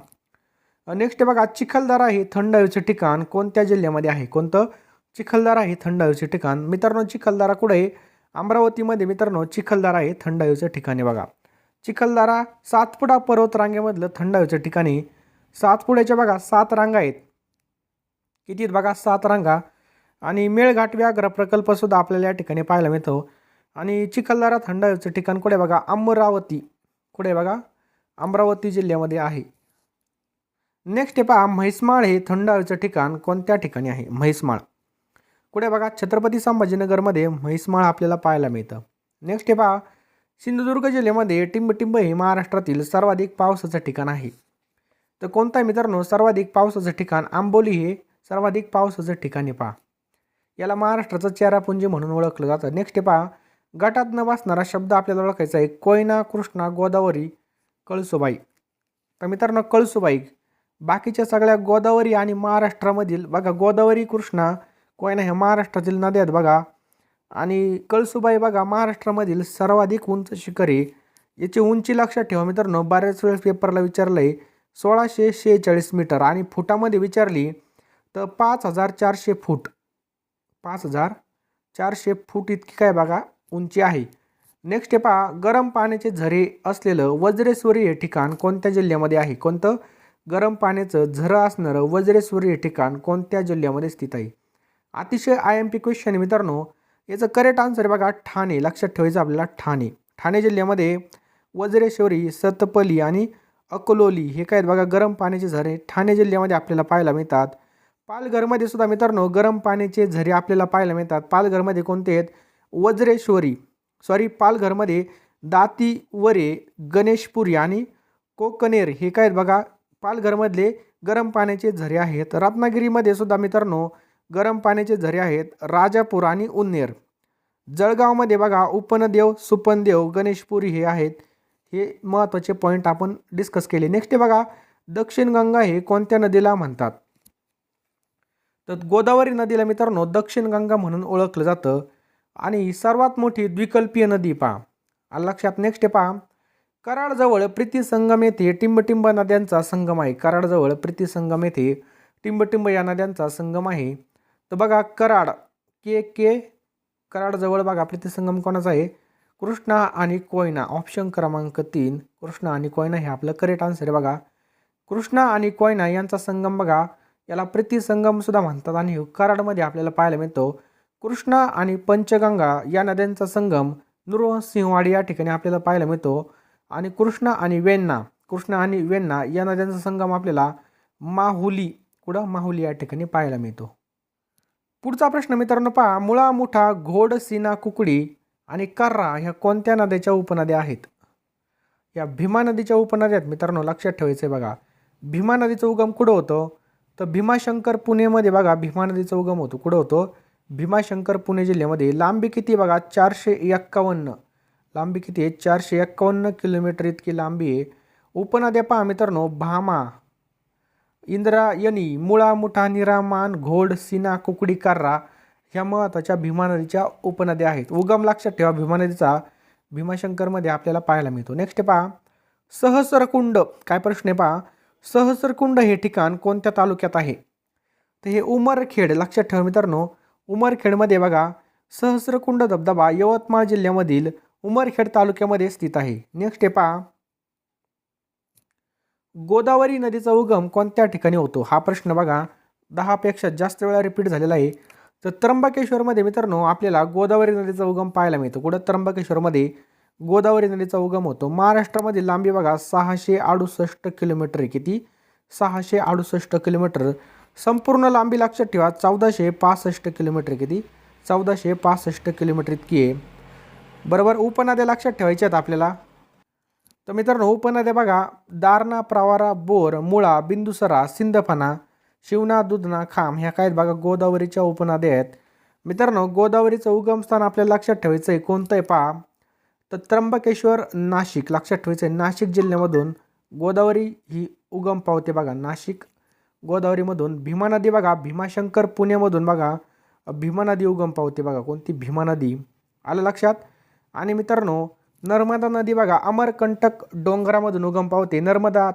नेक्स्ट बघा, चिखलदरा हे थंड हवेचे ठिकाण कोणत्या जिल्ह्यामध्ये आहे? कोणतं? चिखलदरा हे थंड हवेचे ठिकाण. मित्रांनो चिखलदरा कुठे आहे? अमरावतीमध्ये मित्रांनो चिखलदरा हे थंड हवेचे ठिकाण आहे बघा. चिखलदरा सातपुडा पर्वतरांगेमधलं थंड हवेचे ठिकाणी. सातपुड्याच्या बघा 7 रांगा आहेत. किती आहेत बघा? 7 रांगा. आणि मेळघाट व्याघ्र प्रकल्पसुद्धा आपल्याला या ठिकाणी पाहायला मिळतो. आणि चिखलदरा थंड हवेचे ठिकाण कुठे बघा? अमरावती. कुठे बघा? अमरावती जिल्ह्यामध्ये आहे. नेक्स्ट पहा, म्हैसमाळ हे थंड हवेचे ठिकाण कोणत्या ठिकाणी आहे? म्हैसमाळ कुठे बघा? छत्रपती संभाजीनगरमध्ये म्हैसमाळ आपल्याला पाहायला मिळतं. नेक्स्ट पहा, सिंधुदुर्ग जिल्ह्यामध्ये टिंबटिंब हे महाराष्ट्रातील सर्वाधिक पावसाचं ठिकाण आहे. तर कोणतं आहे मित्रांनो सर्वाधिक पावसाचं ठिकाण? आंबोली हे सर्वाधिक पावसाचं ठिकाण आहे पहा. याला महाराष्ट्राचं चेरापुंजी म्हणून ओळखलं जातं. नेक्स्ट पहा, गटात न बसणारा शब्द आपल्याला ओळखायचा आहे. कोयना, कृष्णा, गोदावरी, कळसुबाई. तर मित्रांनो कळसुबाई. बाकीच्या सगळ्या गोदावरी आणि महाराष्ट्रामधील बघा गोदावरी, कृष्णा, कोयना ह्या महाराष्ट्रातील नद्या आहेत बघा. आणि कळसुबाई बघा महाराष्ट्रामधील सर्वाधिक उंच शिखर आहे. याची उंची लक्षात ठेवा मित्रांनो, बऱ्याच वेळेस पेपरला विचारलं आहे. 1646 मीटर आणि फुटामध्ये विचारली तर 5400 फूट. 5400 फूट इतकी काय बघा उंची आहे. नेक्स्ट पहा, गरम पाण्याचे झरे असलेलं वज्रेश्वरी हे ठिकाण कोणत्या जिल्ह्यामध्ये आहे? कोणतं? गरम पाण्याचं झरं असणारं वज्रेश्वरी हे ठिकाण कोणत्या जिल्ह्यामध्ये स्थित आहे? अतिशय IMP क्वेश्चन मित्रांनो. याचं करेक्ट आन्सर बघा ठाणे. लक्षात ठेवायचं आपल्याला ठाणे. ठाणे जिल्ह्यामध्ये वज्रेश्वरी, सतपली आणि अकोलोली हे काय बघा गरम पाण्याचे झरे ठाणे जिल्ह्यामध्ये आपल्याला पाहायला मिळतात. पालघरमध्ये सुद्धा मित्रांनो गरम पाण्याचे झरे आपल्याला पाहायला मिळतात. पालघरमध्ये कोणते आहेत? वज्रेश्वरी पालघरमध्ये दातीवरे, गणेशपुरी आणि कोकनेर हे काय आहेत बघा पालघरमधले गरम पाण्याचे झरे आहेत. रत्नागिरीमध्ये सुद्धा मित्रांनो गरम पाण्याचे झरे आहेत. राजापूर आणि उन्नेर. जळगावमध्ये बघा उपनदेव, सुपनदेव, गणेशपुरी हे आहेत. हे महत्त्वाचे पॉईंट आपण डिस्कस केले. नेक्स्ट बघा, दक्षिण गंगा हे कोणत्या नदीला म्हणतात? तर गोदावरी नदीला मित्रांनो दक्षिण गंगा म्हणून ओळखलं जातं. आणि सर्वात मोठी द्विकल्पीय नदी पहा. आलं लक्षात. नेक्स्ट पहा, कराडजवळ प्रीती संगम येथे टिंबटिंब नद्यांचा संगम आहे. कराडजवळ प्रीती संगम येथे टिंबटिंब या नद्यांचा संगम आहे. तर बघा कराड कराडजवळ बघा प्रीती संगम कोणाचा आहे? कृष्णा आणि कोयना. ऑप्शन क्रमांक 3 कृष्णा आणि कोयना हे आपलं करेक्ट आन्सर आहे बघा. कृष्णा आणि कोयना यांचा संगम बघा याला प्रीती संगम सुद्धा म्हणतात आणि कराडमध्ये आपल्याला पाहायला मिळतो. कृष्णा आणि पंचगंगा या नद्यांचा संगम नृसिंहवाडी या ठिकाणी आपल्याला पाहायला मिळतो. आणि कृष्णा आणि वेण्णा या नद्यांचा संगम आपल्याला माहुली या ठिकाणी पाहायला मिळतो. पुढचा प्रश्न मित्रांनो पहा, मुळा, मुठा, घोड, सीना, कुकडी आणि कर्रा ह्या कोणत्या नद्याच्या उपनद्या आहेत? या भीमा नदीच्या उपनद्या आहेत मित्रांनो, लक्षात ठेवायचं आहे बघा. भीमा नदीचा उगम कुठं होतो? तर भीमाशंकर पुणेमध्ये बघा भीमा नदीचा उगम होतो. कुठं होतो? भीमाशंकर पुणे जिल्ह्यामध्ये. लांबी किती बघा? 451. लांबी किती आहे? 451 किलोमीटर इतकी लांबी आहे. उपनद्या पहा मित्रांनो, भामा, इंद्रायणी, मुळा, मुठा, निरामान, घोड, सीना, कुकडी, कर्रा ह्या महत्त्वाच्या भीमा नदीच्या उपनद्या आहेत. उगम लक्षात ठेवा भीमा नदीचा भीमाशंकरमध्ये आपल्याला पाहायला मिळतो. नेक्स्ट पहा, सहस्रकुंड. काय प्रश्न आहे पहा, सहस्रकुंड हे ठिकाण कोणत्या तालुक्यात आहे? तर हे उमरखेड. लक्षात ठेवा मित्रांनो, उमरखेडमध्ये बघा सहस्रकुंड धबधबा यवतमाळ जिल्ह्यामधील उमरखेड तालुक्यामध्ये स्थित आहे. नेक्स्ट आहे पहा, गोदावरी नदीचा उगम कोणत्या ठिकाणी होतो? हा प्रश्न बघा 10 पेक्षा जास्त वेळा रिपीट झालेला आहे. तर त्र्यंबकेश्वरमध्ये मित्रांनो आपल्याला गोदावरी नदीचा उगम पाहायला मिळतो. कुठं? त्र्यंबकेश्वरमध्ये गोदावरी नदीचा उगम होतो. महाराष्ट्रामध्ये लांबी बघा 668 किलोमीटर आहे. किती? 668 किलोमीटर. संपूर्ण लांबी लक्षात ठेवा 1465 किलोमीटर. किती? 1465 किलोमीटर इतकी आहे. बरोबर. उपनद्या लक्षात ठेवायच्या आहेत आपल्याला. तर मित्रांनो उपनद्या बघा दारणा, प्रवारा, बोर, मुळा, बिंदुसरा, सिंदफणा, शिवना, दुधना, खाम ह्या काय आहेत बघा गोदावरीच्या उपनद्या आहेत. मित्रांनो गोदावरीचं उगमस्थान आपल्याला लक्षात ठेवायचं आहे. कोणतं आहे पहा, तर त्र्यंबकेश्वर, नाशिक. लक्षात ठेवायचं आहे नाशिक जिल्ह्यामधून गोदावरी ही उगम पावते बघा. नाशिक गोदावरीमधून. भीमा नदी बघा भीमाशंकर पुण्यामधून बघा भीमा नदी उगम पावते बघा. कोणती? भीमा नदी. आलं लक्षात. आणि मित्रांनो नर्मदा नदी बघा अमरकंटक डोंगरामधून उगम पावते. नर्मदा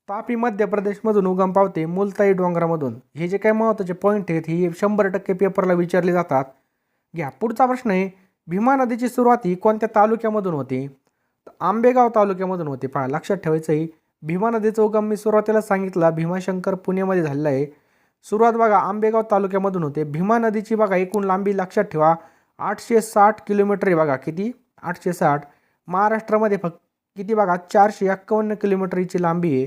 तापी मध्य प्रदेशमधून उगम पावते मुलताई डोंगरामधून. हे जे काही महत्त्वाचे पॉईंट आहेत हे 100% पेपरला विचारले जातात. घ्या पुढचा प्रश्न आहे, भीमा नदीची सुरुवात ही कोणत्या तालुक्यामधून होते? आंबेगाव तालुक्यामधून होते. पहा लक्षात ठेवायचं आहे भीमा नदीचा उगम मी सुरुवातीला सांगितला भीमाशंकर पुण्यामध्ये झालेला आहे. सुरुवात बघा आंबेगाव तालुक्यामधून होते. भीमा नदीची बघा एकूण लांबी लक्षात ठेवा 860 किलोमीटर आहे बघा. किती? 860. महाराष्ट्रामध्ये फक्त किती बघा 451 किलोमीटरची लांबी आहे.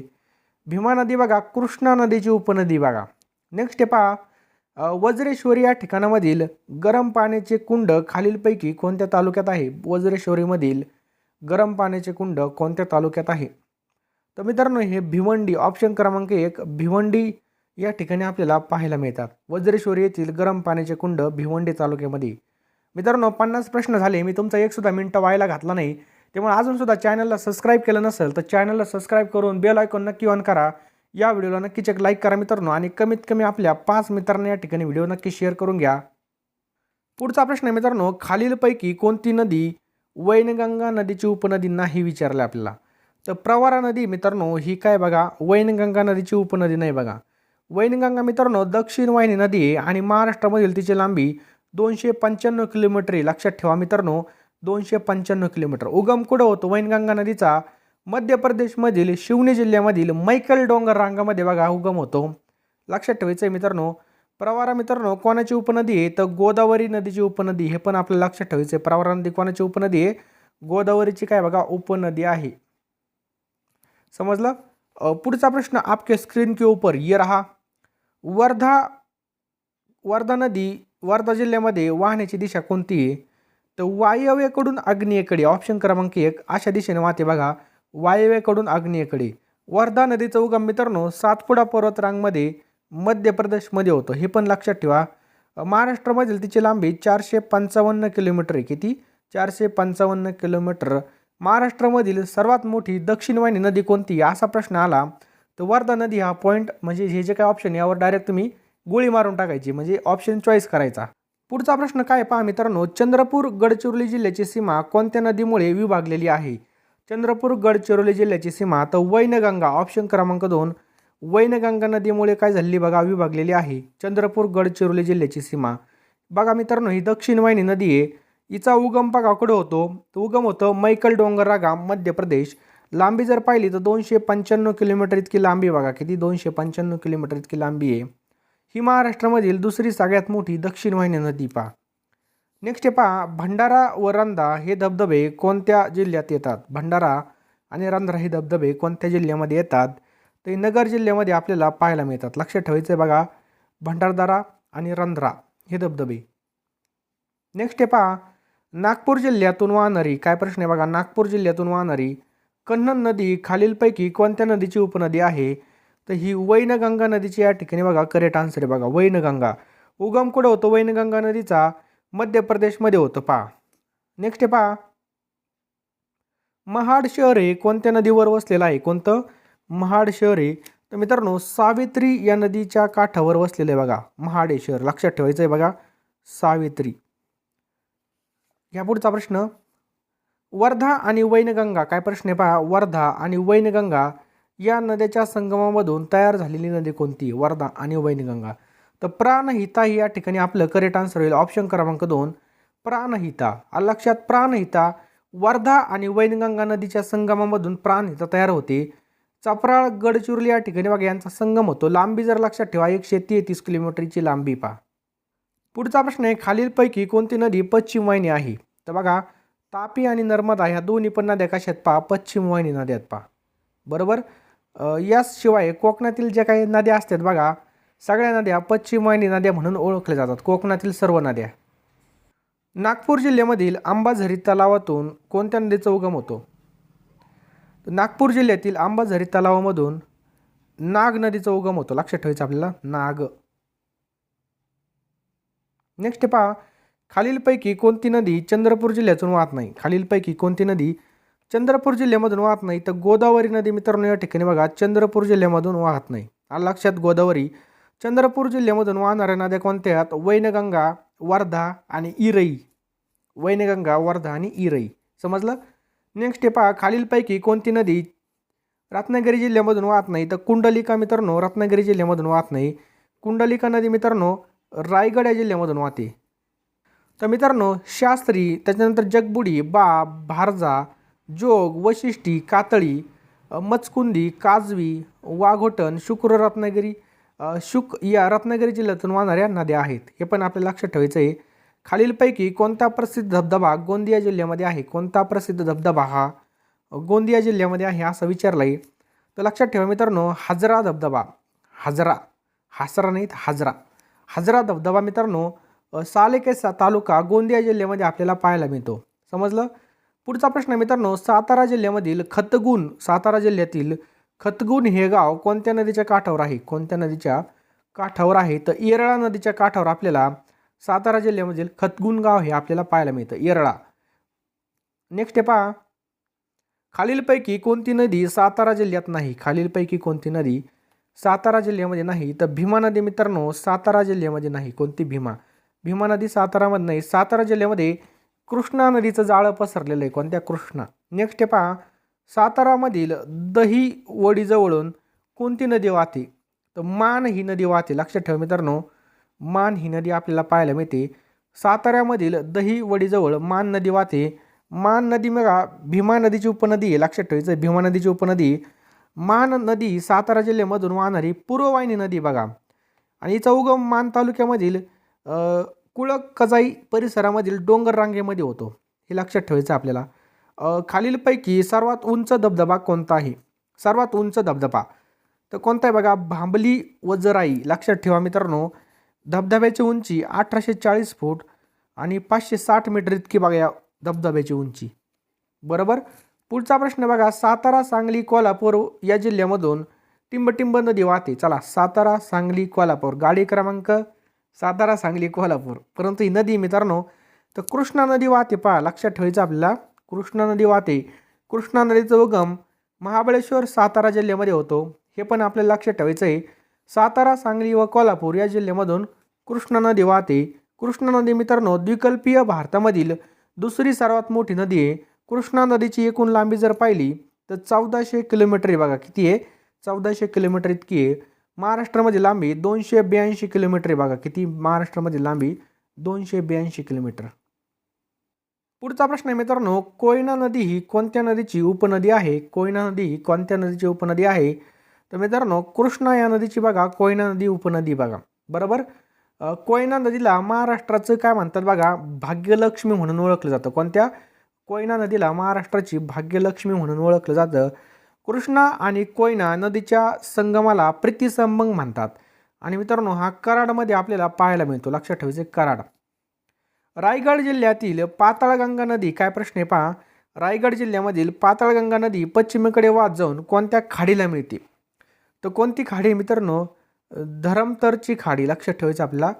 भीमा नदी बघा कृष्णा नदीची उपनदी बघा. नेक्स्ट आहे पहा, वज्रेश्वरी या ठिकाणामधील गरम पाण्याचे कुंड खालीलपैकी कोणत्या तालुक्यात आहे? वज्रेश्वरीमधील गरम पाण्याचे कुंड कोणत्या तालुक्यात आहे? तर मित्रांनो हे भिवंडी. ऑप्शन क्रमांक 1 भिवंडी या ठिकाणी आपल्याला पाहायला मिळतात. वज्रेश्वरी येथील गरम पाण्याचे कुंड भिवंडी तालुक्यामध्ये. मित्रांनो 50 प्रश्न झाले. मी तुमचा एक सुद्धा मिनिट व्हायला घातला नाही. त्यामुळे अजूनसुद्धा चॅनलला सबस्क्राईब केलं नसेल तर चॅनलला सबस्क्राईब करून बेल आयकॉन नक्की ऑन करा. या व्हिडिओला नक्कीच एक लाईक करा मित्रांनो आणि कमीत कमी आपल्या 5 मित्रांना या ठिकाणी व्हिडिओ नक्की शेअर करून घ्या. पुढचा प्रश्न आहे मित्रांनो, खालीलपैकी कोणती नदी वैनगंगा नदीची उपनदी नाही विचारलं आपल्याला? तर प्रवरा नदी मित्रांनो ही काय बघा वैनगंगा नदीची उपनदी नाही बघा. वैनगंगा मित्रांनो दक्षिण वाहिनी नदी आहे आणि महाराष्ट्रामधील तिची लांबी 295 किलोमीटर आहे. लक्षात ठेवा मित्रांनो 295 किलोमीटर. उगम कुठं होतो वैनगंगा नदीचा? मध्य प्रदेशमधील शिवनी जिल्ह्यामधील मैकल डोंगर रांगामध्ये बघा उगम होतो. लक्षात ठेवायचं आहे मित्रांनो. प्रवरा मित्रांनो कोणाची उपनदी आहे? तर गोदावरी नदीची उपनदी. हे पण आपल्याला लक्षात ठेवायचं आहे. प्रवरा नदी कोणाची उपनदी आहे? गोदावरीची काय बघा उपनदी आहे. समजलं? पुढचा प्रश्न आपके स्क्रीन के ऊपर ये रहा. वर्धा नदी वर्धा जिल्ह्यामध्ये वाहण्याची दिशा कोणती आहे? तर वायव्येकडून आग्नेयेकडे. ऑप्शन क्रमांक 1 अशा दिशेने वाहते बघा वायव्येकडून आग्नेयेकडे. वर्धा नदीचा उगम मित्रांनो सातपुडा पर्वतरांगमध्ये मध्य प्रदेशमध्ये होतो. हे पण लक्षात ठेवा. महाराष्ट्रामधील तिची लांबी 455 किलोमीटर आहे. किती? 455 किलोमीटर. महाराष्ट्रामधील सर्वात मोठी दक्षिण वाहिनी नदी कोणती असा प्रश्न आला तर वर्धा नदी हा पॉईंट म्हणजे हे जे काय ऑप्शन यावर डायरेक्ट तुम्ही गोळी मारून टाकायची म्हणजे ऑप्शन चॉईस करायचा. पुढचा प्रश्न काय पहा मित्रांनो, चंद्रपूर गडचिरोली जिल्ह्याची सीमा कोणत्या नदीमुळे विभागलेली आहे? चंद्रपूर गडचिरोली जिल्ह्याची सीमा तर वैनगंगा. ऑप्शन क्रमांक 2 वैनगंगा नदीमुळे काय झालेली बघा विभागलेली आहे चंद्रपूर गडचिरोली जिल्ह्याची सीमा. बघा मित्रांनो ही दक्षिण वाहिनी नदी आहे. हिचा उगम बघा कुठं होतो? तो उगम होतो मैकल डोंगर रांगा मध्य प्रदेश. लांबी जर पाहिली तर 295 किलोमीटर इतकी लांबी बघा. किती? 295 किलोमीटर इतकी लांबी आहे. ही महाराष्ट्रामधील दुसरी सगळ्यात मोठी दक्षिण वाहिनी नदी पहा. नेक्स्ट आहे पहा, भंडारा व रंधा हे धबधबे कोणत्या जिल्ह्यात येतात? भंडारा आणि रंधा हे धबधबे कोणत्या जिल्ह्यामध्ये येतात? ते नगर जिल्ह्यामध्ये आपल्याला पाहायला मिळतात. लक्षात ठेवायचं आहे बघा, भंडारदरा आणि रंधा हे धबधबे. नेक्स्ट आहे पहा, नागपूर जिल्ह्यातून वाहणारी, काय प्रश्न आहे बघा, नागपूर जिल्ह्यातून वाहणारी कन्नन नदी खालीलपैकी कोणत्या नदीची उपनदी आहे? तर ही वैनगंगा नदीची या ठिकाणी बघा करेक्ट आन्सर आहे बघा, वैनगंगा. उगम कुठं होतो वैनगंगा नदीचा? मध्य प्रदेशमध्ये होतं पहा. नेक्स्ट आहे पहा, महाड शहर हे कोणत्या नदीवर वसलेलं आहे? कोणतं? महाड शहर हे, तर मित्रांनो सावित्री या नदीच्या काठावर वसलेलं आहे बघा महाड हे शहर. लक्षात ठेवायचं आहे बघा, सावित्री. या पुढचा प्रश्न, वर्धा आणि वैनगंगा, काय प्रश्न आहे पहा, वर्धा आणि वैनगंगा या नद्याच्या संगमामधून तयार झालेली नदी कोणती? वर्धा आणि वैनगंगा. तर प्राणहिता ही या ठिकाणी आपलं करेक्ट आन्सर होईल. ऑप्शन क्रमांक 2 प्राणहिता. लक्षात, प्राणहिता वर्धा आणि वैनगंगा नदीच्या संगमामधून प्राणहिता तयार होते. चपराळ गडचिरोली या ठिकाणी बघा यांचा संगम होतो. लांबी जर लक्षात ठेवा 133 किलोमीटरची लांबी पहा. पुढचा प्रश्न आहे, खालीलपैकी कोणती नदी पश्चिम वाहिनी आहे? तर बघा तापी आणि नर्मदा ह्या दोन्ही पण नद्या कशा आहेत पहा, पश्चिम वाहिनी नद्या आहेत पहा. बरोबर. याशिवाय कोकणातील ज्या काही नद्या असतात बघा, सगळ्या नद्या पश्चिम वाहिनी नद्या म्हणून ओळखल्या जातात, कोकणातील सर्व नद्या. नागपूर जिल्ह्यामधील अंबाझरी तलावातून कोणत्या नदीचा उगम होतो? नागपूर जिल्ह्यातील अंबाझरी तलावामधून नाग नदीचा उगम होतो. लक्षात ठेवायचं आपल्याला, नाग. नेक्स्ट पहा, खालीलपैकी कोणती नदी चंद्रपूर जिल्ह्यातून वाहत नाही? खालीलपैकी कोणती नदी चंद्रपूर जिल्ह्यामधून वाहत नाही? तर गोदावरी नदी मित्रांनो या ठिकाणी बघा चंद्रपूर जिल्ह्यामधून वाहत नाही. लक्षात, गोदावरी. चंद्रपूर जिल्ह्यामधून वाहणाऱ्या नद्या कोणत्या आहेत? वैनगंगा, वर्धा आणि इरई. वैनगंगा, वर्धा आणि इरई. समजलं. नेक्स्ट पहा, खालीलपैकी कोणती नदी रत्नागिरी जिल्ह्यामधून वाहत नाही? तर कुंडलिका मित्रांनो रत्नागिरी जिल्ह्यामधून वाहत नाही. कुंडलिका नदी मित्रांनो रायगड या जिल्ह्यामधून वाहते. तर मित्रांनो शास्त्री, त्याच्यानंतर जगबुडी, बाब, भारजा, जोग, वशिष्ठी, कातळी, मचकुंदी, काजवी, वाघोटण, शुक्र रत्नागिरी या रत्नागिरी जिल्ह्यातून वाहणाऱ्या नद्या आहेत. हे पण आपल्याला लक्षात ठेवायचं आहे. खालीलपैकी कोणता प्रसिद्ध धबधबा गोंदिया जिल्ह्यामध्ये आहे? कोणता प्रसिद्ध धबधबा हा गोंदिया जिल्ह्यामध्ये आहे असं विचारलं आहे. तर लक्षात ठेवा मित्रांनो, हजरा धबधबा. हजरा, हासरा नाहीत, हजरा. हजरा धबधबा मित्रांनो सालेकेसा तालुका गोंदिया जिल्ह्यामध्ये आपल्याला पाहायला मिळतो. समजलं. पुढचा प्रश्न मित्रांनो, सातारा जिल्ह्यामधील खतगुण, सातारा जिल्ह्यातील खतगुण हे गाव कोणत्या नदीच्या काठावर आहे? कोणत्या नदीच्या काठावर आहे? तर येरळा नदीच्या काठावर आपल्याला सातारा जिल्ह्यामधील खतगुण गाव हे आपल्याला पाहायला मिळतं, येरळा. नेक्स्ट पहा, खालीलपैकी कोणती नदी सातारा जिल्ह्यात नाही? खालीलपैकी कोणती नदी सातारा जिल्ह्यामध्ये नाही? तर भीमा नदी मित्रांनो सातारा जिल्ह्यामध्ये नाही. कोणती? भीमा. भीमा नदी सातारामध्ये नाही. सातारा जिल्ह्यामध्ये कृष्णा नदीचं जाळं पसरलेलं आहे. कोणत्या? कृष्णा. नेक्स्ट पहा, सातारामधील दही वडीजवळून कोणती नदी वाहते? तर मान ही नदी वाहते. लक्षात ठेवा मित्रांनो, मान ही नदी आपल्याला पाहायला मिळते. साताऱ्यामधील दही वडीजवळ मान नदी वाहते. मान नदी बघा भीमा नदीची उपनदी आहे. लक्षात ठेवायचं, भीमा नदीची उपनदी. मान नदी सातारा जिल्ह्यामधून वाहणारी पूर्ववाहिनी नदी बघा, आणि हिचा उगम मान तालुक्यामधील कुळक कजाई परिसरामधील डोंगर रांगेमध्ये होतो. हे लक्षात ठेवायचं आपल्याला. खालीलपैकी सर्वात उंच धबधबा कोणता आहे? सर्वात उंच धबधबा तर कोणता आहे बघा, भांबली वजराई. लक्षात ठेवा मित्रांनो, धबधब्याची उंची 1840 फूट आणि 560 मीटर इतकी बघा या धबधब्याची उंची. बरोबर. पुढचा प्रश्न बघा, सातारा, सांगली, कोल्हापूर या जिल्ह्यामधून टिंबटिंब नदी वाहते. चला, सातारा, सांगली, कोल्हापूर. गाडी क्रमांक सातारा, सांगली, कोल्हापूर. परंतु ही नदी मित्रांनो तर कृष्णा नदी वाहते पहा. लक्षात ठेवायचं आपल्याला, कृष्णा नदी वाहते. कृष्णा नदीचा उगम महाबळेश्वर सातारा जिल्ह्यामध्ये होतो. हे पण आपल्याला लक्षात ठेवायचं आहे. सातारा, सांगली व कोल्हापूर या जिल्ह्यामधून कृष्णा नदी वाहते. कृष्णा नदी मित्रांनो द्विकल्पीय भारतामधील दुसरी सर्वात मोठी नदी आहे. कृष्णा नदीची एकूण लांबी जर पाहिली तर 1400 किलोमीटर आहे बघा. किती आहे? 1400 किलोमीटर इतकी आहे. महाराष्ट्रामध्ये लांबी 282 किलोमीटर आहे बघा. किती? महाराष्ट्रामध्ये लांबी 282 किलोमीटर. पुढचा प्रश्न आहे मित्रांनो, कोयना नदी ही कोणत्या नदीची उपनदी आहे? कोयना नदी ही कोणत्या नदीची उपनदी आहे? तर मित्रांनो कृष्णा या नदीची बघा कोयना नदी उपनदी बघा. बरोबर. कोयना नदीला महाराष्ट्राचं काय म्हणतात बघा, भाग्यलक्ष्मी म्हणून ओळखलं जातं. कोणत्या? कोयना नदीला महाराष्ट्राची भाग्यलक्ष्मी म्हणून ओळखलं जातं. कृष्णा आणि कोयना नदीच्या संगमाला प्रीतिसंगम म्हणतात. आणि मित्रांनो हा कराडमध्ये आपल्याला पाहायला मिळतो. लक्षात ठेवायचे कराड. रायगड जिल्ह्यातील पाताळगंगा नदी, काय प्रश्न आहे पहा, रायगड जिल्ह्यामधील पाताळगंगा नदी पश्चिमेकडे वाहत जाऊन कोणत्या खाडीला मिळते? तर कोणती खाडी मित्रांनो? धरमतरची खाडी. लक्षात ठेवायचं आपल्याला,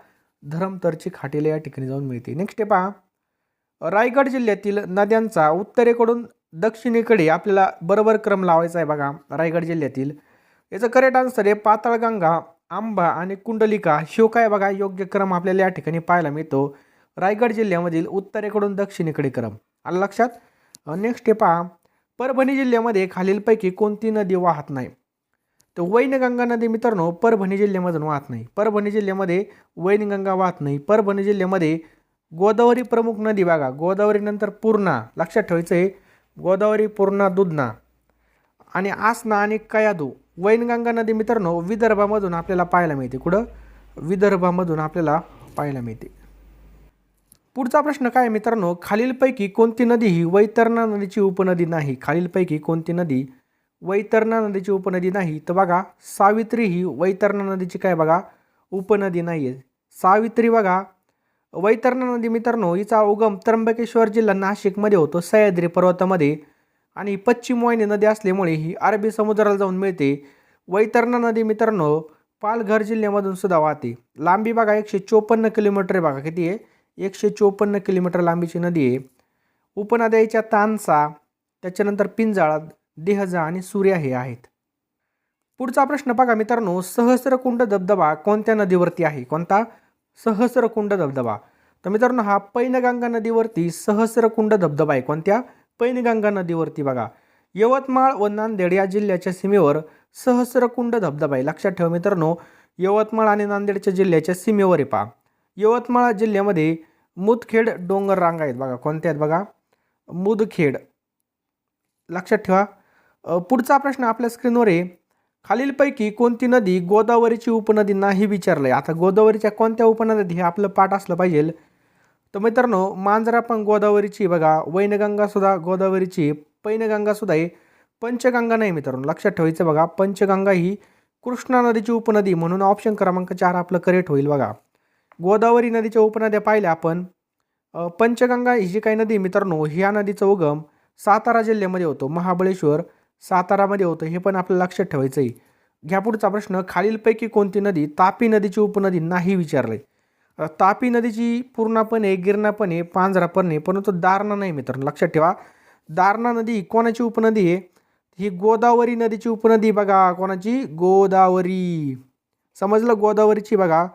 धरमतरची खाडीला या ठिकाणी जाऊन मिळते. नेक्स्ट आहे पहा, रायगड जिल्ह्यातील नद्यांचा उत्तरेकडून दक्षिणेकडे आपल्याला बरोबर क्रम लावायचा आहे बघा. रायगड जिल्ह्यातील याचं करेक्ट आन्सर आहे पाताळगंगा, आंबा आणि कुंडलिका. शिव काय बघा, योग्य क्रम आपल्याला या ठिकाणी पाहायला मिळतो. रायगड जिल्ह्यामधील उत्तरेकडून दक्षिणेकडे क्रम. आलं लक्षात? नेक्स्ट आहे पहा, परभणी जिल्ह्यामध्ये खालीलपैकी कोणती नदी वाहत नाही? तर वैनगंगा नदी मित्रांनो परभणी जिल्ह्यामधून वाहत नाही. परभणी जिल्ह्यामध्ये वैनगंगा वाहत नाही. परभणी जिल्ह्यामध्ये गोदावरी प्रमुख नदी बघा, गोदावरी नंतर पूर्णा. लक्षात ठेवायचं आहे, गोदावरी, पूर्णा, दुधना आणि आसना आणि कयाधू. वैनगंगा नदी मित्रांनो विदर्भामधून आपल्याला पाहायला मिळते. कुठं? विदर्भामधून आपल्याला पाहायला मिळते. पुढचा प्रश्न काय मित्रांनो, खालीलपैकी कोणती नदी ही वैतरणा नदीची उपनदी नाही? खालीलपैकी कोणती नदी वैतरणा नदीची उपनदी नाही? तर बघा सावित्री ही वैतरणा नदीची काय बघा उपनदी नाही आहे. सावित्री बघा, वैतरणा नदी मित्रांनो हिचा उगम त्र्यंबकेश्वर जिल्हा नाशिकमध्ये होतो, सह्याद्री पर्वतामध्ये. आणि पश्चिम वाहिनी नदी असल्यामुळे ही अरबी समुद्राला जाऊन मिळते. वैतरणा नदी मित्रांनो पालघर जिल्ह्यामधून सुद्धा वाहते. लांबी बघा 154 किलोमीटर आहे बघा. किती आहे? 154 किलोमीटर लांबीची नदी आहे. उपनद्याच्या तानसा, त्याच्यानंतर पिंजाळ, देहजा आणि सूर्या हे आहेत. पुढचा प्रश्न बघा मित्रांनो, सहस्रकुंड धबधबा कोणत्या नदीवरती आहे? कोणता? सहस्रकुंड धबधबा. तर मित्रांनो हा पैनगंगा नदीवरती सहस्रकुंड धबधबा आहे. कोणत्या? पैनगंगा नदीवरती बघा. यवतमाळ व नांदेड या जिल्ह्याच्या सीमेवर सहस्रकुंड धबधबा आहे. लक्षात ठेवा मित्रांनो, यवतमाळ आणि नांदेडच्या जिल्ह्याच्या सीमेवर आहे पहा. यवतमाळ जिल्ह्यामध्ये मुदखेड डोंगर रांगा आहेत बघा. कोणत्या आहेत बघा? मुदखेड. लक्षात ठेवा. पुढचा प्रश्न आपल्या स्क्रीनवर आहे, खालीलपैकी कोणती नदी गोदावरीची उपनदी नाही विचारलंय. आता गोदावरीच्या कोणत्या उपनदी हे आपलं पाठ असलं पाहिजे. तर मित्रांनो मांजरा पण गोदावरीची बघा, वैनगंगा सुद्धा गोदावरीची, पैनगंगा सुद्धा आहे, पंचगंगा नाही मित्रांनो. लक्षात ठेवायचं बघा, पंचगंगा ही कृष्णा नदीची उपनदी, म्हणून ऑप्शन क्रमांक 4 आपलं करेक्ट होईल बघा. गोदावरी नदीच्या उपनद्या पाहिल्या आपण. पंचगंगा ही जी काही नदी मित्रांनो, ह्या नदीचा उगम सातारा जिल्ह्यामध्ये होतो, महाबळेश्वर सातारामध्ये होतं, हे पण आपल्याला लक्षात ठेवायचं आहे. घ्या पुढचा प्रश्न, खालीलपैकी कोणती नदी तापी नदीची उपनदी नाही विचारले. तापी नदीची पूर्णा पण आहे, गिरणा पण आहे, पांझरा पण आहे, परंतु दारणा नाही मित्रांनो. लक्षात ठेवा, दारणा नदी कोणाची उपनदी आहे? ही गोदावरी नदीची उपनदी बघा. कोणाची? गोदावरी. समजलं? गोदावरीची बघा.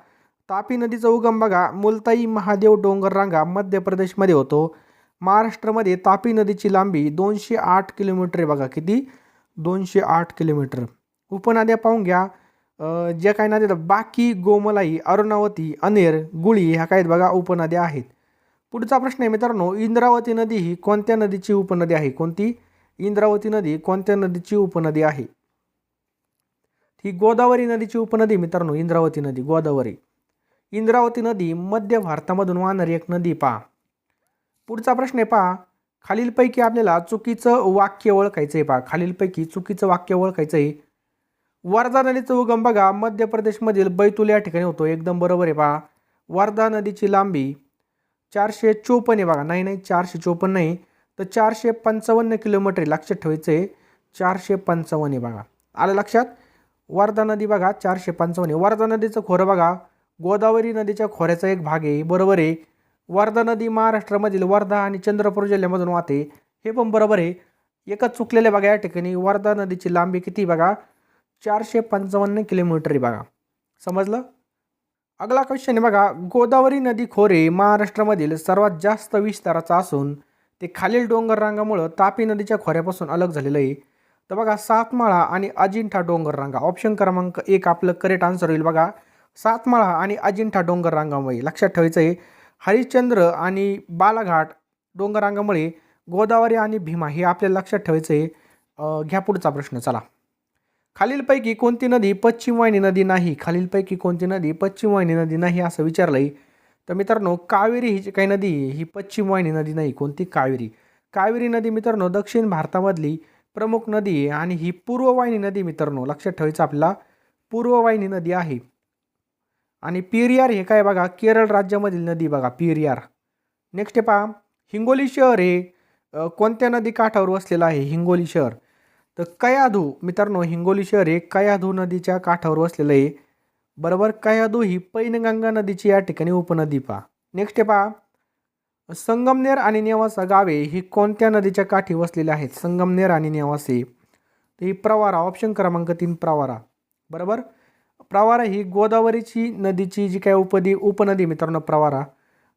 तापी नदीचा उगम बघा मुलताई महादेव डोंगर रांगा मध्य प्रदेशमध्ये होतो. महाराष्ट्रामध्ये तापी नदीची लांबी 208 किलोमीटर आहे बघा. किती? 208 किलोमीटर. उपनद्या पाहून घ्या. ज्या काही नद्या बाकी, गोमलाई, अरुणावती, अनेर, गुळी ह्या काही बघा उपनद्या आहेत. पुढचा प्रश्न आहे मित्रांनो, इंद्रावती नदी ही कोणत्या नदीची उपनदी आहे? कोणती? इंद्रावती नदी कोणत्या नदीची उपनदी आहे? ही गोदावरी नदीची उपनदी मित्रांनो. इंद्रावती नदी गोदावरी. इंद्रावती नदी मध्य भारतामधून वाहणारी एक नदी पहा. पुढचा प्रश्न आहे पहा, खालीलपैकी आपल्याला चुकीचं वाक्य ओळखायचं आहे पहा. खालीलपैकी चुकीचं वाक्य ओळखायचं आहे. वर्धा नदीचा उगम बघा मध्य प्रदेशमधील बैतूल या ठिकाणी होतो. एकदम बरोबर आहे पहा. वर्धा नदीची लांबी 454 आहे बघा. नाही 454 नाही, तर 455 किलोमीटर. लक्षात ठेवायचं आहे, 455 आहे बघा. आलं लक्षात? वर्धा नदी बघा 455 आहे. वर्धा नदीचं खोरं बघा गोदावरी नदीच्या खोऱ्याचा एक भाग आहे. बरोबर आहे. वर्धा नदी महाराष्ट्रामधील वर्धा आणि चंद्रपूर जिल्ह्यामधून वाहते, हे पण बरोबर आहे. एकच चुकलेलं आहे बघा या ठिकाणी. वर्धा नदीची लांबी किती बघा? 455 किलोमीटर आहे बघा. समजलं? अगला क्वेश्चन आहे बघा, गोदावरी नदी खोरे महाराष्ट्रामधील सर्वात जास्त विस्ताराचा असून ते खालील डोंगर रांगामुळे तापी नदीच्या खोऱ्यापासून अलग झालेलं आहे. तर बघा सातमाळा आणि अजिंठा डोंगर रांगा. ऑप्शन क्रमांक 1 आपलं करेक्ट आन्सर होईल बघा. सातमाळा आणि अजिंठा डोंगर रांगामुळे. लक्षात ठेवायचं आहे, हरिश्चंद्र आणि बालाघाट डोंगर रांगामुळे गोदावरी आणि भीमा हे आपल्याला लक्षात ठेवायचं आहे. घ्या पुढचा प्रश्न. चला, खालीलपैकी कोणती नदी पश्चिम वाहिनी नदी नाही? खालीलपैकी कोणती नदी पश्चिम वाहिनी नदी नाही असं विचारलंय. तर मित्रांनो कावेरी ही जी काही नदी आहे ही पश्चिम वाहिनी नदी नाही. कोणती? कावेरी. कावेरी नदी मित्रांनो दक्षिण भारतामधली प्रमुख नदी आहे आणि ही पूर्ववाहिनी नदी मित्रांनो लक्षात ठेवायचं आपल्याला, पूर्ववाहिनी नदी आहे. आणि पेरियार हे काय बघा केरळ राज्यामधील नदी बघा पेरियार. नेक्स्ट आहे पहा हिंगोली शहर हे कोणत्या नदी काठावर वसलेलं आहे? हिंगोली शहर. तर कयाधू मित्रांनो हिंगोली शहर हे कयाधू नदीच्या काठावर वसलेलं आहे. बरोबर. कयाधू ही पैनगंगा नदीची या ठिकाणी उपनदी पहा. नेक्स्ट आहे पहा संगमनेर आणि नेवासा गावे ही कोणत्या नदीच्या काठी वसलेली आहेत? संगमनेर आणि नेवासे. तर ही प्रवारा. ऑप्शन क्रमांक 3 प्रवारा. बरोबर. प्रवारा ही गोदावरीची नदीची जी काय उपनदी मित्रांनो प्रवारा.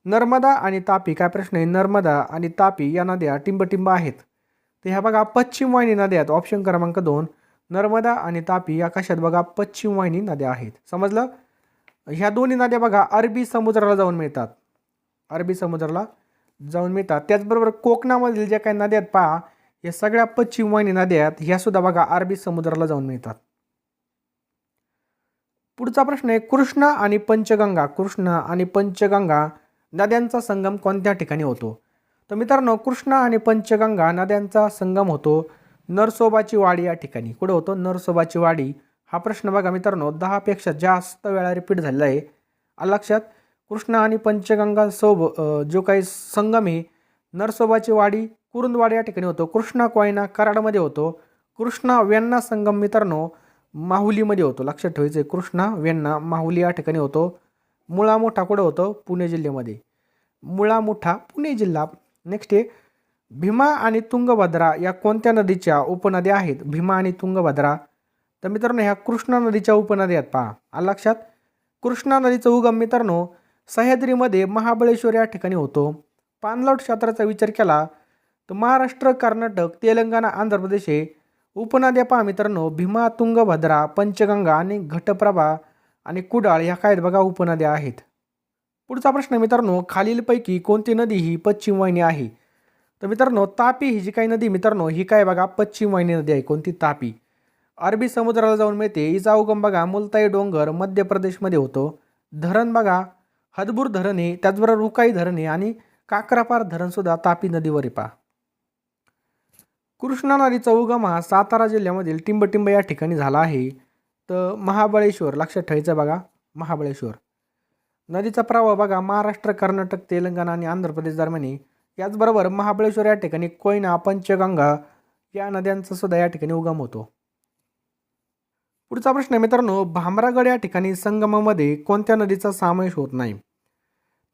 नर्मदा आणि तापी काय प्रश्न आहे? नर्मदा आणि तापी या नद्या टिंबटिंब आहेत. तर ह्या बघा पश्चिम वाहिनी नद्या आहेत. ऑप्शन क्रमांक 2 नर्मदा आणि तापी या कशात बघा पश्चिम वाहिनी नद्या आहेत. समजलं. ह्या दोन्ही नद्या बघा अरबी समुद्राला जाऊन मिळतात. अरबी समुद्राला जाऊन मिळतात. त्याचबरोबर कोकणामधील ज्या काही नद्या आहेत पहा या सगळ्या पश्चिम वाहिनी नद्या आहेत. ह्या सुद्धा बघा अरबी समुद्राला जाऊन मिळतात. पुढचा प्रश्न आहे कृष्णा आणि पंचगंगा. कृष्णा आणि पंचगंगा नद्यांचा संगम कोणत्या ठिकाणी होतो? तर मित्रांनो कृष्णा आणि पंचगंगा नद्यांचा संगम होतो नरसोबाची वाडी या ठिकाणी. कुठे होतो? नरसोबाची वाडी. हा प्रश्न बघा मित्रांनो 10 पेक्षा जास्त वेळा रिपीट झालेला आहे. लक्षात. कृष्णा आणि पंचगंगा जो काही संगम आहे नरसोबाची वाडी कुरुंदवाडी या ठिकाणी होतो. कृष्णा कोयना कराडमध्ये होतो. कृष्णा वेण्णा संगम मित्रांनो माहुलीमध्ये होतो. लक्षात ठेवायचं आहे. कृष्णा वेण्णा माहुली या ठिकाणी होतो. मुळा मोठा कुठं होतो? पुणे जिल्ह्यामध्ये. मुळा मोठा पुणे जिल्हा. नेक्स्ट आहे भीमा आणि तुंगभद्रा या कोणत्या नदीच्या उपनद्या आहेत? भीमा आणि तुंगभद्रा. तर मित्रांनो ह्या कृष्णा नदीच्या उपनद्या आहेत पहा. लक्षात. कृष्णा नदीचा उगम मित्रांनो सह्याद्रीमध्ये महाबळेश्वर या ठिकाणी होतो. पाणलोट क्षेत्राचा विचार केला तर महाराष्ट्र कर्नाटक तेलंगणा आंध्र प्रदेश हे उपनद्या पहा मित्रांनो भीमा तुंगभद्रा पंचगंगा आणि घटप्रभा आणि कुडाळ ह्या काय बघा उपनद्या आहेत. पुढचा प्रश्न मित्रांनो खालीलपैकी कोणती नदी ही पश्चिम वाहिनी आहे? तर मित्रांनो तापी ही जी काही नदी मित्रांनो ही काय बघा पश्चिम वाहिनी नदी आहे. कोणती? तापी. अरबी समुद्राला जाऊन मिळते. हिचा उगम बघा मुलताई डोंगर मध्य प्रदेशमध्ये होतो. धरण बघा हदबूर धरण आहे. त्याचबरोबर रुकाई धरण आहे आणि काकरापार धरण सुद्धा तापी नदीवर आहे पहा. कृष्णा नदीचा उगम हा सातारा जिल्ह्यामधील टिंबटिंब या ठिकाणी झाला आहे. तर महाबळेश्वर लक्षात ठेवायचं बघा महाबळेश्वर. नदीचा प्रवाह बघा महाराष्ट्र कर्नाटक तेलंगणा आणि आंध्र प्रदेश दरम्यान आहे. याचबरोबर महाबळेश्वर या ठिकाणी कोयना पंचगंगा या नद्यांचा सुद्धा या ठिकाणी उगम होतो. पुढचा प्रश्न मित्रांनो भामरागड या ठिकाणी संगमामध्ये कोणत्या नदीचा समावेश होत नाही?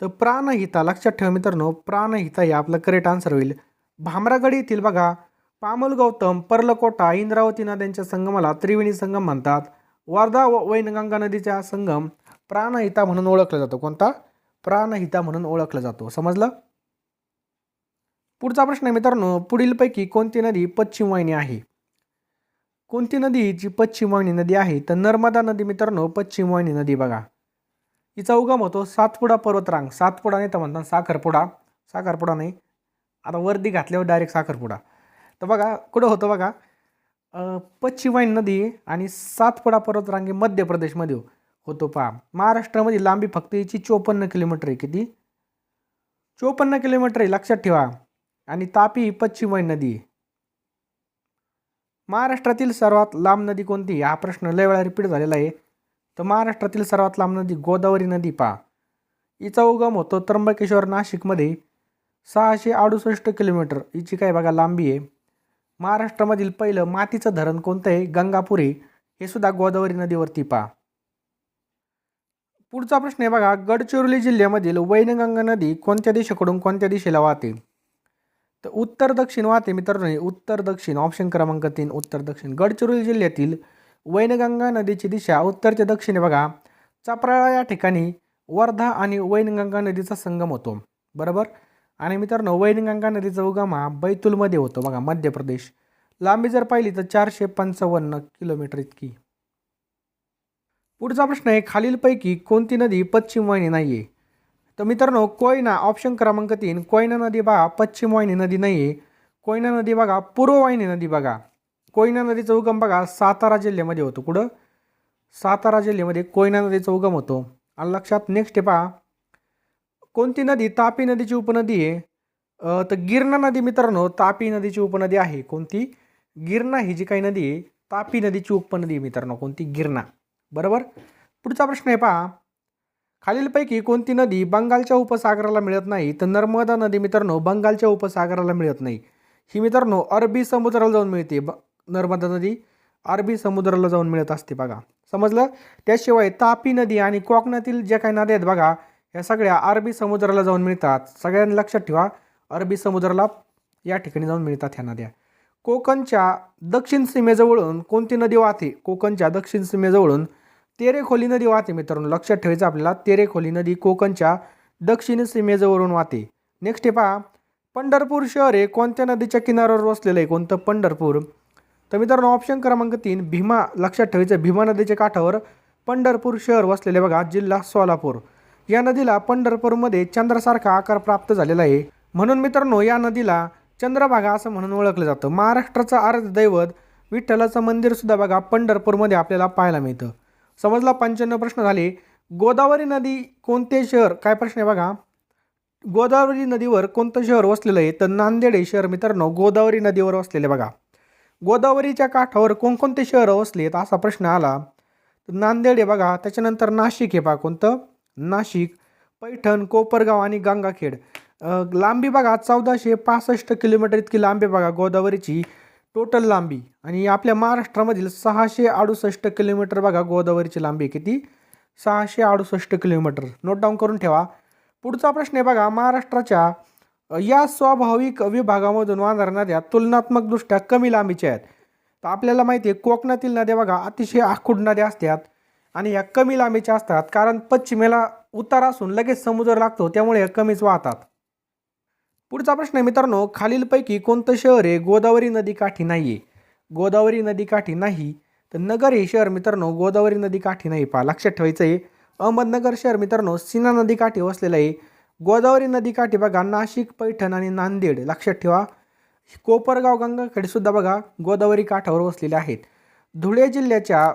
तर प्राणहिता. लक्षात ठेवा मित्रांनो प्राणहिता हे आपलं करेक्ट आन्सर होईल. भामरागड येथील बघा पामल गौतम पर्लकोटा इंद्रावती नद्यांच्या संगमाला त्रिवेणी संगम म्हणतात. वर्धा व वैनगंगा नदीचा संगम प्राणहिता म्हणून ओळखला जातो. कोणता? प्राणहिता म्हणून ओळखला जातो. समजलं. पुढचा प्रश्न आहे मित्रांनो पुढीलपैकी कोणती नदी पश्चिम वाहिनी आहे? कोणती नदी जी पश्चिम वाहिनी नदी आहे? तर नर्मदा नदी मित्रांनो पश्चिम वाहिनी नदी बघा. हिचा उगम होतो सातपुडा पर्वतरांग. सातपुडा नाही तर म्हणतात साखरपुडा. साखरपुडा नाही आता वर्दी घातल्यावर डायरेक्ट साखरपुडा. तर बघा कुठं होतं बघा पश्चिम वाहिनी नदी आणि सातपुडा पर्वतरांगी मध्य प्रदेशमध्ये होतो पहा. महाराष्ट्रामध्ये लांबी फक्त हिची 54 किलोमीटर आहे. किती? 54 किलोमीटर आहे. लक्षात ठेवा. आणि तापी ही पश्चिम वाहिनी नदी आहे. महाराष्ट्रातील सर्वात लांब नदी कोणती? हा प्रश्न लय वेळा रिपीट झालेला आहे. तर महाराष्ट्रातील सर्वात लांब नदी गोदावरी नदी पहा. हिचा उगम होतो त्र्यंबकेश्वर नाशिकमध्ये 668 किलोमीटर हिची काय बघा लांबी आहे. महाराष्ट्रामधील पहिलं मातीचं धरण कोणतं आहे? गंगापूर आहे. हे सुद्धा गोदावरी नदीवरती पहा. पुढचा प्रश्न आहे बघा गडचिरोली जिल्ह्यामधील वैनगंगा नदी कोणत्या दिशेकडून कोणत्या दिशेला वाहते? तर उत्तर दक्षिण वाहते मित्रांनो. उत्तर दक्षिण. ऑप्शन क्रमांक 3 उत्तर दक्षिण. गडचिरोली जिल्ह्यातील वैनगंगा नदीची दिशा उत्तर ते दक्षिण बघा. चपराळा या ठिकाणी वर्धा आणि वैनगंगा नदीचा संगम होतो. बरोबर. आणि मित्रांनो वैनगंगा नदीचा उगम हा बैतूलमध्ये होतो बघा मध्य प्रदेश. लांबी जर पाहिली तर 455 किलोमीटर इतकी. पुढचा प्रश्न आहे खालीलपैकी कोणती नदी पश्चिम वाहिनी नाही आहे? तर मित्रांनो कोयना. ऑप्शन क्रमांक 3 कोयना नदी बघा पश्चिम वाहिनी नदी नाही आहे. कोयना नदी बघा पूर्व वाहिनी नदी बघा. कोयना नदीचा उगम बघा सातारा जिल्ह्यामध्ये होतो. कुठं? सातारा जिल्ह्यामध्ये कोयना नदीचा उगम होतो. आलं लक्षात. नेक्स्ट आहे पहा, कोणती नदी तापी नदीची उपनदी आहे? तर गिरणा नदी मित्रांनो तापी नदीची उपनदी आहे. कोणती? गिरणा ही जी काही नदी आहे तापी नदीची उपनदी आहे मित्रांनो. कोणती? गिरणा. बरोबर. पुढचा प्रश्न आहे पहा, खालीलपैकी कोणती नदी बंगालच्या उपसागराला मिळत नाही? तर नर्मदा नदी मित्रांनो बंगालच्या उपसागराला मिळत नाही. ही मित्रांनो अरबी समुद्राला जाऊन मिळते. नर्मदा नदी अरबी समुद्राला जाऊन मिळत असते बघा. समजलं. त्याशिवाय तापी नदी आणि कोकणातील ज्या काही नद्या आहेत बघा ह्या सगळ्या अरबी समुद्राला जाऊन मिळतात. सगळ्यांनी लक्षात ठेवा, अरबी समुद्राला या ठिकाणी जाऊन मिळतात ह्या नद्या. कोकणच्या दक्षिण सीमेजवळून कोणती नदी वाहते? कोकणच्या दक्षिण सीमेजवळून तेरेखोली नदी वाहते मित्रांनो. लक्षात ठेवायचं आपल्याला, तेरेखोली नदी कोकणच्या दक्षिण सीमेजवळून वाहते. नेक्स्ट आहे पहा, पंढरपूर शहर हे कोणत्या नदीच्या किनाऱ्यावर वसलेलं आहे? कोणतं? पंढरपूर. तर मित्रांनो ऑप्शन क्रमांक 3 भीमा. लक्षात ठेवायचं, भीमा नदीच्या काठावर पंढरपूर शहर वसलेले बघा, जिल्हा सोलापूर. या नदीला पंढरपूरमध्ये चंद्रासारखा आकार प्राप्त झालेला आहे, म्हणून मित्रांनो या नदीला चंद्रभागा असं म्हणून ओळखलं जातं. महाराष्ट्राचं आराध्य दैवत विठ्ठलाचं मंदिर सुद्धा बघा पंढरपूरमध्ये आपल्याला पाहायला मिळतं. समजला. 95 प्रश्न झाले. गोदावरी नदी कोणते शहर? काय प्रश्न आहे बघा, गोदावरी नदीवर कोणतं शहर वसलेलं आहे? तर नांदेड हे शहर मित्रांनो गोदावरी नदीवर वसलेले बघा. गोदावरीच्या काठावर कोणकोणते शहर वसले आहेत असा प्रश्न आला तर नांदेड आहे बघा. त्याच्यानंतर नाशिक हे पहा. कोणतं? नाशिक, पैठण, कोपरगाव आणि गंगाखेड. लांबी बघा 1465 किलोमीटर इतकी लांबी बघा गोदावरीची टोटल लांबी. आणि आपल्या महाराष्ट्रामधील 668 किलोमीटर बघा गोदावरीची लांबी. किती? 668 किलोमीटर. नोट डाऊन करून ठेवा. पुढचा प्रश्न आहे बघा, महाराष्ट्राच्या या स्वाभाविक विभागामधून वाहणाऱ्या नद्या तुलनात्मकदृष्ट्या कमी लांबीच्या आहेत. तर आपल्याला माहिती आहे कोकणातील नद्या बघा अतिशय आखूड नद्या असतात आणि या कमी लांबीच्या असतात, कारण पश्चिमेला उतार असून लगेच समुद्र लागतो, त्यामुळे या कमीच वाहतात. पुढचा प्रश्न आहे मित्रांनो, खालीलपैकी कोणतं शहर आहे गोदावरी नदीकाठी नाही आहे? गोदावरी नदीकाठी नाही तर नगर हे शहर मित्रांनो गोदावरी नदीकाठी नाही. पहा लक्षात ठेवायचं आहे. अहमदनगर शहर मित्रांनो सीना नदीकाठी वसलेलं आहे. गोदावरी नदीकाठी बघा नाशिक, पैठण आणि नांदेड. लक्षात ठेवा. कोपरगाव, गंगाखेड सुद्धा बघा गोदावरी काठावर वसलेले आहेत. धुळे जिल्ह्याच्या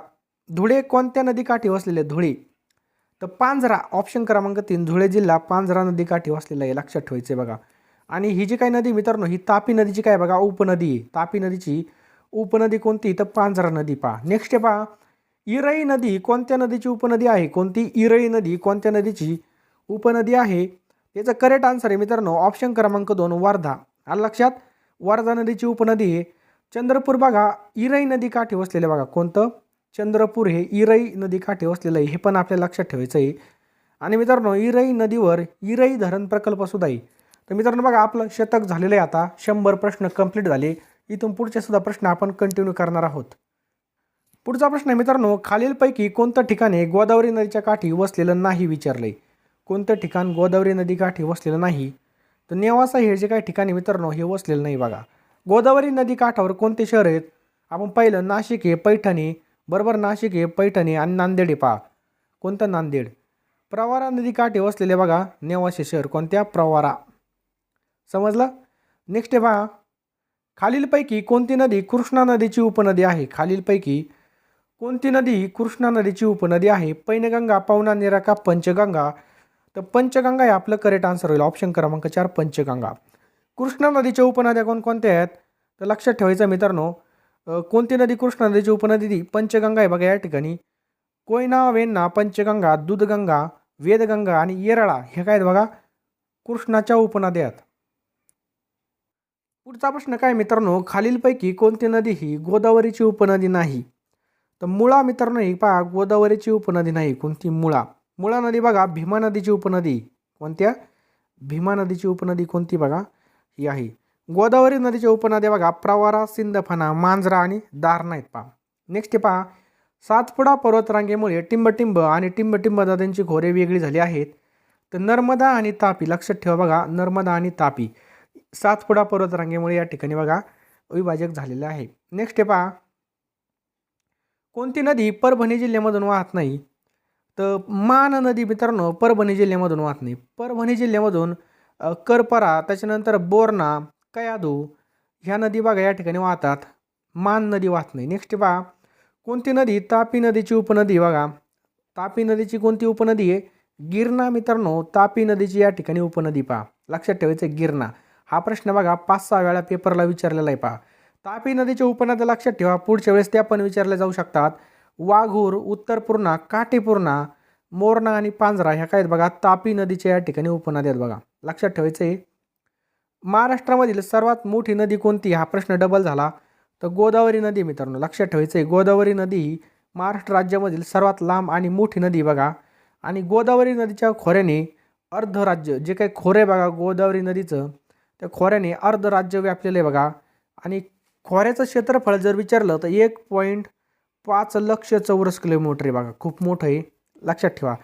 धुळे कोणत्या नदीकाठी वसलेले? धुळे. तर पांझरा. ऑप्शन क्रमांक 3 धुळे जिल्हा पांझरा नदीकाठी वसलेला आहे. लक्षात ठेवायचे बघा. आणि ही जी काही नदी मित्रांनो ही तापी नदीची काय बघा उपनदी आहे. तापी नदीची उपनदी कोणती? तर पांझरा नदी. पहा नेक्स्ट आहे पहा, इरई नदी कोणत्या नदीची उपनदी आहे? कोणती? इरई नदी कोणत्या नदीची उपनदी आहे? याचं करेक्ट आन्सर आहे मित्रांनो ऑप्शन क्रमांक 2 वर्धा. आलं लक्षात. वर्धा नदीची उपनदी आहे. चंद्रपूर बघा इरई नदी काठी वसलेले बघा. कोणतं? चंद्रपूर हे इरई नदी काठी वसलेलं आहे. हे पण आपल्याला लक्षात ठेवायचं आहे. आणि मित्रांनो इरई नदीवर इरई धरण प्रकल्प सुद्धा आहे. तर मित्रांनो बघा आपलं शतक झालेलं आहे. आता 100 प्रश्न कंप्लीट झाले. इथून पुढचे सुद्धा प्रश्न आपण कंटिन्यू करणार आहोत. पुढचा प्रश्न आहे मित्रांनो, खालीलपैकी कोणतं ठिकाण आहे गोदावरी नदीच्या काठी वसलेलं नाही विचारलंय? कोणतं ठिकाण गोदावरी नदीकाठी वसलेलं नाही? तर नेवासा हे जे काही ठिकाणी मित्रांनो हे वसलेलं नाही बघा. गोदावरी नदी काठावर कोणते शहर आहेत? आपण पाहिलं नाशिक आहे, पैठण आहे. बरोबर. नाशिक आहे, पैठण आहे आणि नांदेड आहे. पहा कोणतं? नांदेड. प्रवारा नदी काठी वसलेले बघा नेवासे शहर. कोणत्या? प्रवारा. समजलं. नेक्स्ट आहे पहा, खालीलपैकी कोणती नदी कृष्णा नदीची उपनदी आहे? खालीलपैकी कोणती नदी कृष्णा नदीची उपनदी आहे? पैनगंगा, पवना, निराका, पंचगंगा. तर पंचगंगा हे आपलं करेक्ट आन्सर होईल. ऑप्शन क्रमांक 4 पंचगंगा. कृष्णा नदीच्या उपनद्या कोणकोणत्या आहेत? तर लक्षात ठेवायचं मित्रांनो, कोणती नदी कृष्णा नदीची उपनदी? पंचगंगा आहे बघा. या ठिकाणी कोयना, वेण्णा, पंचगंगा, दूधगंगा, वेदगंगा आणि येरळा हे काय आहेत बघा कृष्णाच्या उपनद्या आहेत. पुढचा प्रश्न काय मित्रांनो, खालीलपैकी कोणती नदी ही गोदावरीची उपनदी नाही? तर मुळा मित्रांनो ही पहा गोदावरीची उपनदी नाही. कोणती? मुळा. मुळा नदी बघा भीमा नदीची उपनदी. कोणत्या? भीमा नदीची उपनदी कोणती बघा ही आहे. गोदावरी नदीच्या उपनद्या बघा प्रवारा, सिंदफणा, मांजरा आणि दारणा आहेत. पहा नेक्स्ट पहा, सातपुडा पर्वतरांगेमुळे टिंबटिंब आणि टिंबटिंब नद्यांची खोरे वेगळी झाली आहेत. तर नर्मदा आणि तापी. लक्षात ठेवा बघा नर्मदा आणि तापी सातपुडा पर्वतरांगेमुळे या ठिकाणी बघा विभाजक झालेले आहे. नेक्स्ट पहा, कोणती नदी परभणी जिल्ह्यामधून वाहत नाही? तर मान नदी मित्रांनो परभणी जिल्ह्यामधून वाहत नाही. परभणी जिल्ह्यामधून करपरा, त्याच्यानंतर बोरणा, कयाधू ह्या नदी बघा या ठिकाणी वाहतात. मान नदी वाहत नाही. नेक्स्ट पहा, कोणती नदी तापी नदीची उपनदी बघा. तापी नदीची कोणती उपनदी आहे? गिरणा मित्रांनो, तापी नदीची या ठिकाणी उपनदी पहा. लक्षात ठेवायचं गिरणा. हा प्रश्न बघा 5-6 वेळा पेपरला विचारलेला आहे पहा. तापी नदीच्या उपनद्या लक्षात ठेवा, पुढच्या वेळेस त्या पण विचारल्या जाऊ शकतात. वाघूर, उत्तरपूर्णा, काटेपूर्णा, मोरणा आणि पांझरा ह्या काय आहेत बघा, तापी नदीच्या या ठिकाणी उपनद्या आहेत बघा. लक्षात ठेवायचं आहे. महाराष्ट्रामधील सर्वात मोठी नदी कोणती? हा प्रश्न डबल झाला तर गोदावरी नदी मित्रांनो. लक्षात ठेवायचं आहे, गोदावरी नदी ही महाराष्ट्र राज्यामधील सर्वात लांब आणि मोठी नदी बघा. आणि गोदावरी नदीच्या खोऱ्याने अर्ध राज्य, जे काही खोरे बघा गोदावरी नदीचं, त्या खोऱ्याने अर्ध राज्य व्यापलेलं आहे बघा. आणि खोऱ्याचं क्षेत्रफळ जर विचारलं तर 1.5 लक्ष चौरस किलोमीटर आहे बघा. खूप मोठं आहे, लक्षात ठेवा.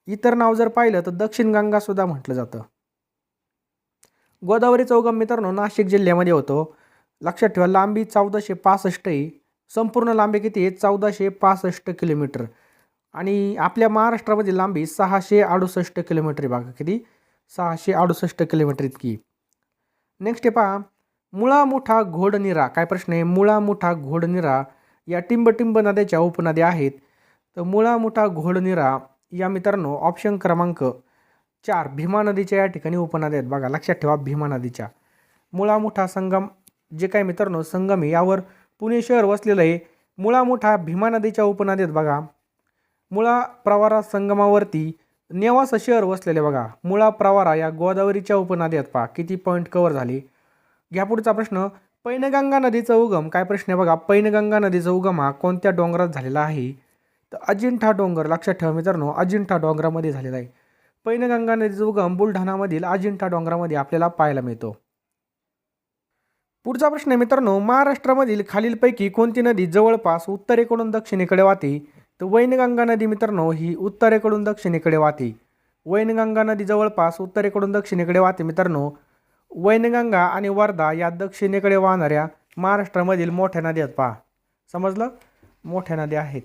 इतर नाव जर पाहिलं तर दक्षिण गंगा सुद्धा म्हटलं जातं. गोदावरीचा उगम मित्रांनो नाशिक जिल्ह्यामध्ये होतो. लक्षात ठेवा, लांबी 1465 आहे. संपूर्ण लांबी किती आहे? 1465 किलोमीटर. आणि आपल्या महाराष्ट्रामध्ये लांबी 668 किलोमीटर आहे बघा. किती? 668 किलोमीटर इतकी. नेक्स्ट आहे पहा, मुळा मुठा घोडनिरा. काय प्रश्न आहे? मुळा मुठा घोडनिरा या टिंब नद्याच्या उपनद्या आहेत. तर मुळा मुठा घोडनिरा या मित्रांनो ऑप्शन क्रमांक 4 भीमा नदीच्या या ठिकाणी उपनद्या आहेत बघा. लक्षात ठेवा, भीमा नदीच्या. मुळा मुठा संगम, जे काय मित्रांनो संगम आहे, यावर पुणे शहर वसलेलं आहे. मुळा मुठा भीमा नदीच्या उपनद्या आहेत बघा. मुळा प्रवारा संगमावरती नेवासा शहर वसलेले बघा. मुळा प्रवारा या गोदावरीच्या उपनद्या आहेत पहा. किती पॉईंट कव्हर झाले. घ्या पुढचा प्रश्न, पैनगंगा नदीचा उगम. काय प्रश्न आहे बघा, पैनगंगा नदीचा उगम हा कोणत्या डोंगरात झालेला आहे? तर अजिंठा डोंगर. लक्षात ठेवा मित्रांनो, अजिंठा डोंगरामध्ये झालेला आहे. पैनगंगा नदीचा उगम बुलढाणामधील अजिंठा डोंगरामध्ये आपल्याला पाहायला मिळतो. पुढचा प्रश्न आहे मित्रांनो, महाराष्ट्रामधील खालीलपैकी कोणती नदी जवळपास उत्तरेकडून दक्षिणेकडे वाहते? तर वैनगंगा नदी मित्रांनो ही उत्तरेकडून दक्षिणेकडे वाहते. वैनगंगा नदी जवळपास उत्तरेकडून दक्षिणेकडे वाहते मित्रांनो. वैनगंगा आणि वर्धा या दक्षिणेकडे वाहणाऱ्या महाराष्ट्रामधील मोठ्या नद्या आहेत पहा. समजलं? मोठ्या नद्या आहेत.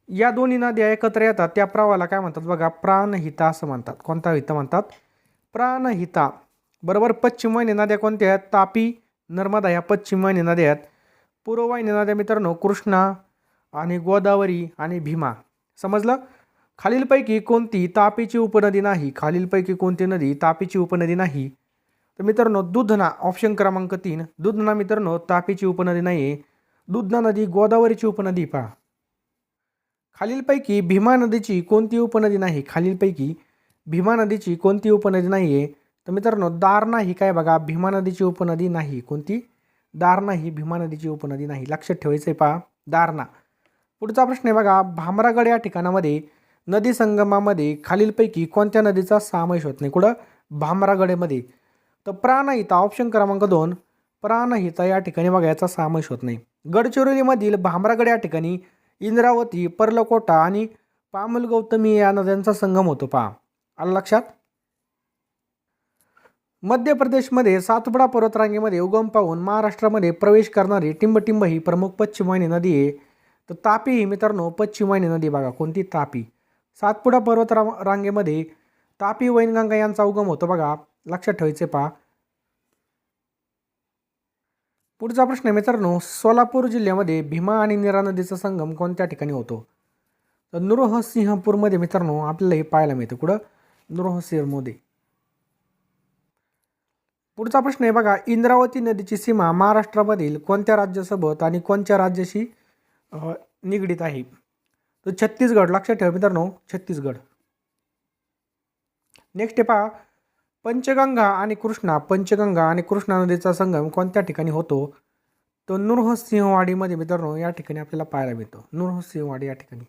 या दोन्ही नद्या एकत्र येतात त्या प्रवाहाला काय म्हणतात बघा, प्राणहिता असं म्हणतात. कोणता हिता म्हणतात? प्राणहिता. बरोबर. पश्चिम वाहिनी नद्या कोणत्या आहेत? तापी, नर्मदा ह्या पश्चिम वाहिनी नद्या आहेत. पूर्व वाहिनी नद्या मित्रांनो कृष्णा आणि गोदावरी आणि भीमा. समजलं? खालीलपैकी कोणती तापीची उपनदी नाही? खालीलपैकी कोणती नदी तापीची उपनदी नाही? तर मित्रांनो दुधना, ऑप्शन क्रमांक 3. दुधना मित्रांनो तापीची उपनदी नाही आहे. दुधना नदी गोदावरीची उपनदी पहा. खालीलपैकी भीमा नदीची कोणती उपनदी नाही? खालीलपैकी भीमा नदीची कोणती उपनदी नाही आहे? तर मित्रांनो दारणा ही काय बघा, भीमा नदीची उपनदी नाही. कोणती? दारणा ही भीमा नदीची उपनदी नाही. लक्षात ठेवायचं आहे पहा, दारणा. पुढचा प्रश्न आहे बघा, भामरागड या ठिकाणामध्ये नदी संगमामध्ये खालीलपैकी कोणत्या नदीचा समावेश होत नाही? कुठं? भामरागडमध्ये. तर प्राणहिता, ऑप्शन क्रमांक 2. प्राणहिता या ठिकाणी बघा याचा समावेश होत नाही. गडचिरोलीमधील भामरागड या ठिकाणी इंद्रावती, पर्लकोटा आणि पामल गौतमी या नद्यांचा संगम होतो पहा. आलं लक्षात? मध्य प्रदेशमध्ये सातपुडा पर्वतरांगेमध्ये उगम पाहून महाराष्ट्रामध्ये प्रवेश करणारी टिंब ही प्रमुख पश्चिम वाहिनी नदी आहे. तर तापी ही मित्रांनो पश्चिम वाहिनी नदी बघा. कोणती? तापी. सातपुडा पर्वतरांगेमध्ये तापी, वैनगंगा यांचा उगम होतो बघा. लक्षात ठेवायचे पहा. पुढचा प्रश्न आहे मित्रांनो, सोलापूर जिल्ह्यामध्ये भीमा आणि नीरा नदीचा संगम कोणत्या ठिकाणी होतो? तर नृसिंहपूरमध्ये मित्रांनो आपल्याला हे पाहायला मिळतं. कुठं? नृसिंहपूरमध्ये. पुढचा प्रश्न आहे बघा, इंद्रावती नदीची सीमा महाराष्ट्रामधील कोणत्या राज्यासोबत आणि कोणत्या राज्याशी निगडीत आहे? तर छत्तीसगड. लक्षात ठेवा मित्रांनो, छत्तीसगड. नेक्स्ट आहे पहा, पंचगंगा आणि कृष्णा नदीचा संगम कोणत्या ठिकाणी होतो? तो नृसिंहवाडीमध्ये मित्रांनो या ठिकाणी आपल्याला पाहायला मिळतो. नृसिंहवाडी या ठिकाणी.